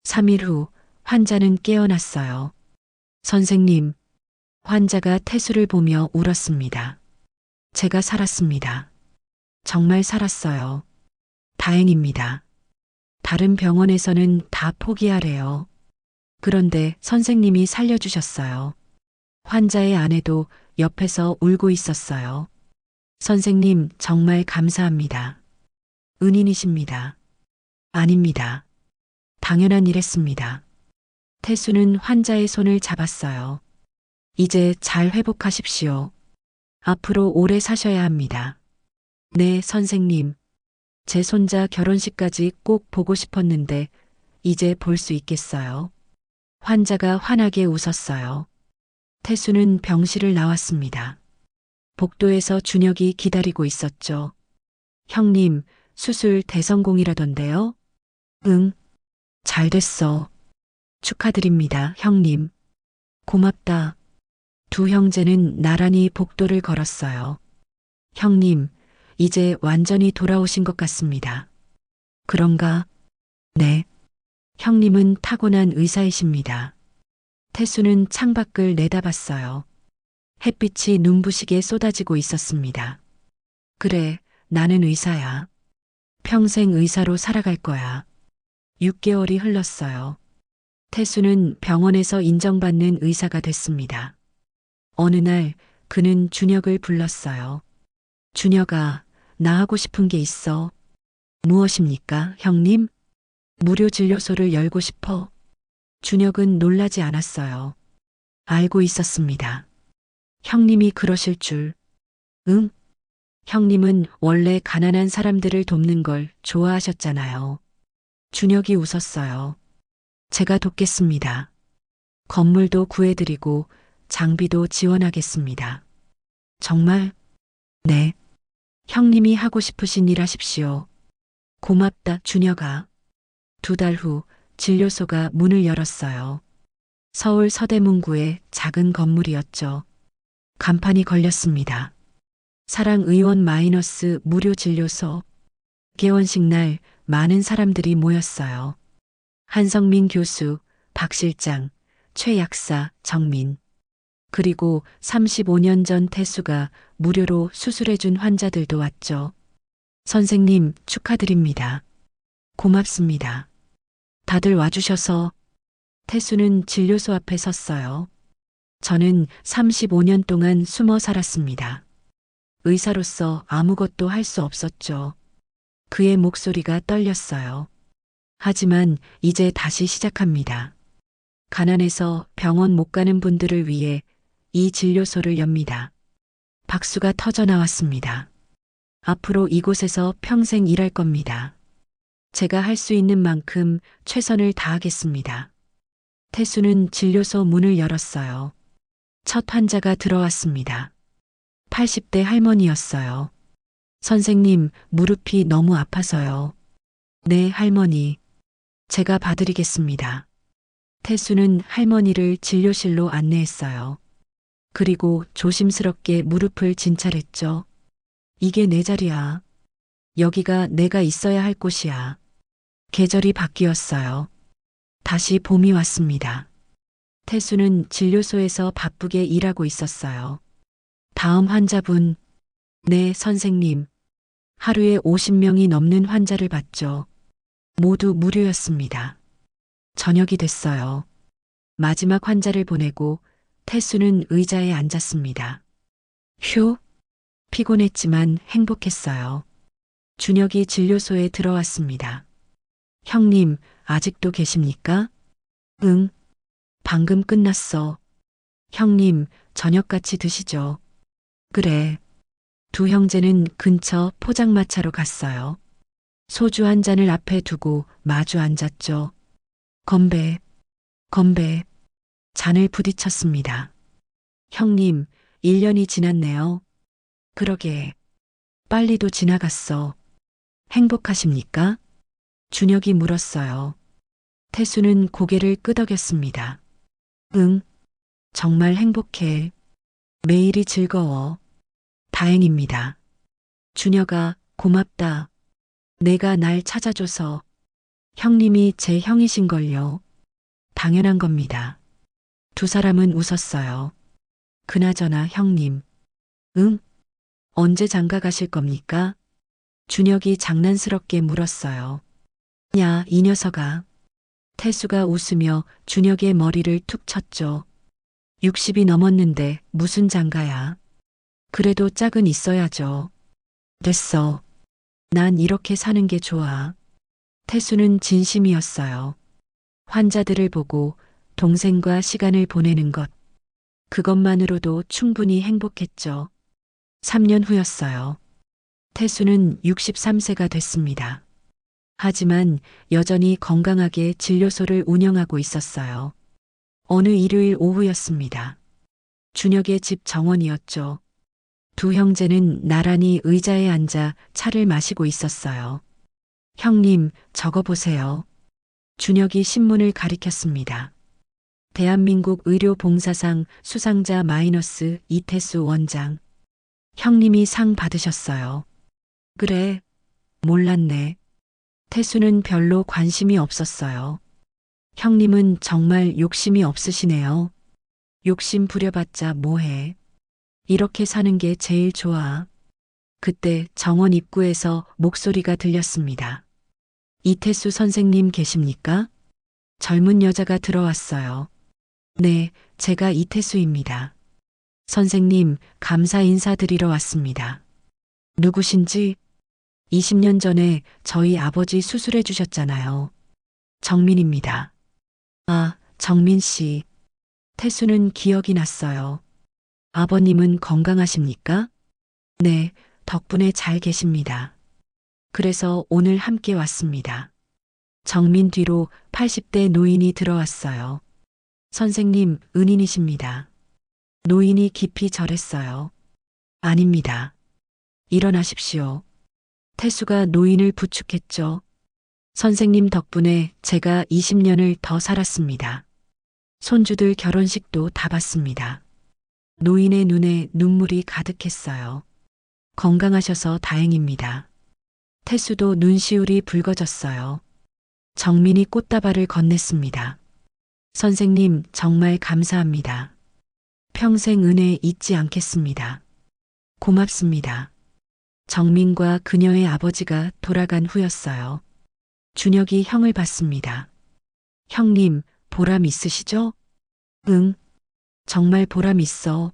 3일 후 환자는 깨어났어요. 선생님, 환자가 태수를 보며 울었습니다. 제가 살았습니다. 정말 살았어요. 다행입니다. 다른 병원에서는 다 포기하래요. 그런데 선생님이 살려주셨어요. 환자의 아내도 옆에서 울고 있었어요. 선생님, 정말 감사합니다. 은인이십니다. 아닙니다. 당연한 일했습니다. 태수는 환자의 손을 잡았어요. 이제 잘 회복하십시오. 앞으로 오래 사셔야 합니다. 네, 선생님. 제 손자 결혼식까지 꼭 보고 싶었는데 이제 볼 수 있겠어요. 환자가 환하게 웃었어요. 태수는 병실을 나왔습니다. 복도에서 준혁이 기다리고 있었죠. 형님, 수술 대성공이라던데요? 응, 잘 됐어. 축하드립니다, 형님. 고맙다. 두 형제는 나란히 복도를 걸었어요. 형님, 이제 완전히 돌아오신 것 같습니다. 그런가? 네. 형님은 타고난 의사이십니다. 태수는 창밖을 내다봤어요. 햇빛이 눈부시게 쏟아지고 있었습니다. 그래, 나는 의사야. 평생 의사로 살아갈 거야. 6개월이 흘렀어요. 태수는 병원에서 인정받는 의사가 됐습니다. 어느 날 그는 준혁을 불렀어요. 준혁아, 나 하고 싶은 게 있어. 무엇입니까, 형님? 무료 진료소를 열고 싶어. 준혁은 놀라지 않았어요. 알고 있었습니다. 형님이 그러실 줄. 응? 형님은 원래 가난한 사람들을 돕는 걸 좋아하셨잖아요. 준혁이 웃었어요. 제가 돕겠습니다. 건물도 구해드리고 장비도 지원하겠습니다. 정말? 네. 형님이 하고 싶으신 일 하십시오. 고맙다, 준혁아. 2달 후 진료소가 문을 열었어요. 서울 서대문구의 작은 건물이었죠. 간판이 걸렸습니다. 사랑의원 마이너스 무료 진료소. 개원식 날 많은 사람들이 모였어요. 한성민 교수, 박 실장, 최 약사, 정민. 그리고 35년 전 태수가 무료로 수술해준 환자들도 왔죠. 선생님, 축하드립니다. 고맙습니다. 다들 와주셔서. 태수는 진료소 앞에 섰어요. 저는 35년 동안 숨어 살았습니다. 의사로서 아무것도 할 수 없었죠. 그의 목소리가 떨렸어요. 하지만 이제 다시 시작합니다. 가난해서 병원 못 가는 분들을 위해 이 진료소를 엽니다. 박수가 터져 나왔습니다. 앞으로 이곳에서 평생 일할 겁니다. 제가 할 수 있는 만큼 최선을 다하겠습니다. 태수는 진료소 문을 열었어요. 첫 환자가 들어왔습니다. 80대 할머니였어요. 선생님, 무릎이 너무 아파서요. 네, 할머니. 제가 봐드리겠습니다. 태수는 할머니를 진료실로 안내했어요. 그리고 조심스럽게 무릎을 진찰했죠. 이게 내 자리야. 여기가 내가 있어야 할 곳이야. 계절이 바뀌었어요. 다시 봄이 왔습니다. 태수는 진료소에서 바쁘게 일하고 있었어요. 다음 환자분. 네, 선생님. 하루에 50명이 넘는 환자를 봤죠. 모두 무료였습니다. 저녁이 됐어요. 마지막 환자를 보내고 태수는 의자에 앉았습니다. 휴, 피곤했지만 행복했어요. 준혁이 진료소에 들어왔습니다. 형님, 아직도 계십니까? 응, 방금 끝났어. 형님, 저녁 같이 드시죠. 그래. 두 형제는 근처 포장마차로 갔어요. 소주 한 잔을 앞에 두고 마주 앉았죠. 건배, 건배. 잔을 부딪혔습니다. 형님, 1년이 지났네요. 그러게. 빨리도 지나갔어. 행복하십니까? 준혁이 물었어요. 태수는 고개를 끄덕였습니다. 응, 정말 행복해. 매일이 즐거워. 다행입니다. 준혁아, 고맙다. 내가 날 찾아줘서. 형님이 제 형이신걸요. 당연한 겁니다. 두 사람은 웃었어요. 그나저나 형님. 응? 언제 장가 가실 겁니까? 준혁이 장난스럽게 물었어요. 야, 이 녀석아. 태수가 웃으며 준혁의 머리를 툭 쳤죠. 60이 넘었는데 무슨 장가야. 그래도 짝은 있어야죠. 됐어. 난 이렇게 사는 게 좋아. 태수는 진심이었어요. 환자들을 보고 동생과 시간을 보내는 것. 그것만으로도 충분히 행복했죠. 3년 후였어요. 태수는 63세가 됐습니다. 하지만 여전히 건강하게 진료소를 운영하고 있었어요. 어느 일요일 오후였습니다. 준혁의 집 정원이었죠. 두 형제는 나란히 의자에 앉아 차를 마시고 있었어요. 형님, 적어 보세요. 준혁이 신문을 가리켰습니다. 대한민국 의료봉사상 수상자 마이너스 이태수 원장. 형님이 상 받으셨어요. 그래, 몰랐네. 태수는 별로 관심이 없었어요. 형님은 정말 욕심이 없으시네요. 욕심 부려봤자 뭐해. 이렇게 사는 게 제일 좋아. 그때 정원 입구에서 목소리가 들렸습니다. 이태수 선생님 계십니까? 젊은 여자가 들어왔어요. 네, 제가 이태수입니다. 선생님, 감사 인사드리러 왔습니다. 누구신지? 20년 전에 저희 아버지 수술해 주셨잖아요. 정민입니다. 아, 정민 씨. 태수는 기억이 났어요. 아버님은 건강하십니까? 네, 덕분에 잘 계십니다. 그래서 오늘 함께 왔습니다. 정민 뒤로 80대 노인이 들어왔어요. 선생님, 은인이십니다. 노인이 깊이 절했어요. 아닙니다. 일어나십시오. 태수가 노인을 부축했죠. 선생님 덕분에 제가 20년을 더 살았습니다. 손주들 결혼식도 다 봤습니다. 노인의 눈에 눈물이 가득했어요. 건강하셔서 다행입니다. 태수도 눈시울이 붉어졌어요. 정민이 꽃다발을 건넸습니다. 선생님, 정말 감사합니다. 평생 은혜 잊지 않겠습니다. 고맙습니다. 정민과 그녀의 아버지가 돌아간 후였어요. 준혁이 형을 봤습니다. 형님, 보람 있으시죠? 응, 정말 보람 있어.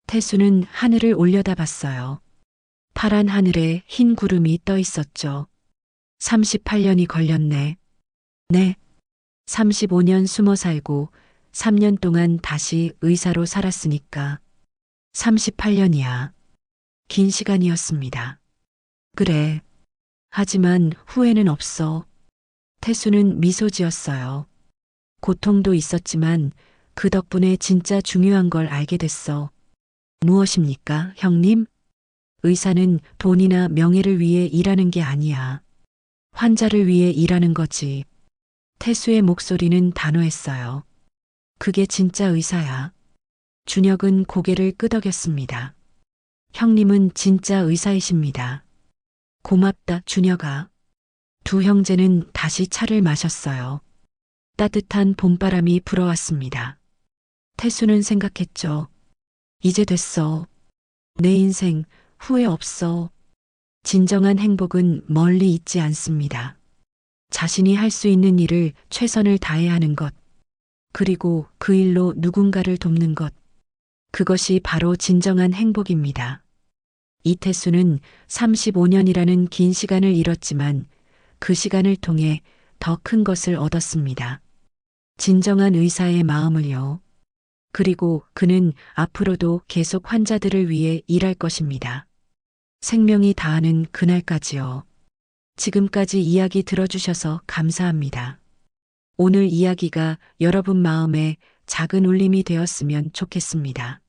태수는 하늘을 올려다봤어요. 파란 하늘에 흰 구름이 떠 있었죠. 38년이 걸렸네. 네. 35년 숨어 살고 3년 동안 다시 의사로 살았으니까 38년이야. 긴 시간이었습니다. 그래. 하지만 후회는 없어. 태수는 미소 지었어요. 고통도 있었지만 그 덕분에 진짜 중요한 걸 알게 됐어. 무엇입니까, 형님? 의사는 돈이나 명예를 위해 일하는 게 아니야. 환자를 위해 일하는 거지. 태수의 목소리는 단호했어요. 그게 진짜 의사야. 준혁은 고개를 끄덕였습니다. 형님은 진짜 의사이십니다. 고맙다, 준혁아. 두 형제는 다시 차를 마셨어요. 따뜻한 봄바람이 불어왔습니다. 태수는 생각했죠. 이제 됐어. 내 인생 후회 없어. 진정한 행복은 멀리 있지 않습니다. 자신이 할 수 있는 일을 최선을 다해 하는 것. 그리고 그 일로 누군가를 돕는 것. 그것이 바로 진정한 행복입니다. 이태수는 35년이라는 긴 시간을 잃었지만 그 시간을 통해 더 큰 것을 얻었습니다. 진정한 의사의 마음을요. 그리고 그는 앞으로도 계속 환자들을 위해 일할 것입니다. 생명이 다하는 그날까지요. 지금까지 이야기 들어주셔서 감사합니다. 오늘 이야기가 여러분 마음에 작은 울림이 되었으면 좋겠습니다.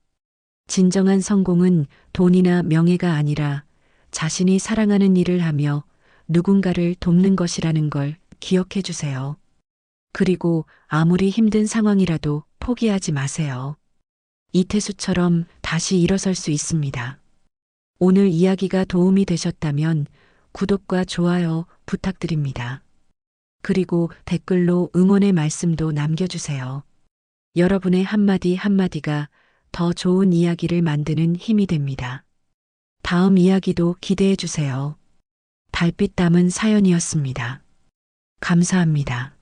진정한 성공은 돈이나 명예가 아니라 자신이 사랑하는 일을 하며 누군가를 돕는 것이라는 걸 기억해 주세요. 그리고 아무리 힘든 상황이라도 포기하지 마세요. 이태수처럼 다시 일어설 수 있습니다. 오늘 이야기가 도움이 되셨다면 구독과 좋아요 부탁드립니다. 그리고 댓글로 응원의 말씀도 남겨주세요. 여러분의 한마디 한마디가 더 좋은 이야기를 만드는 힘이 됩니다. 다음 이야기도 기대해 주세요. 달빛 담은 사연이었습니다. 감사합니다.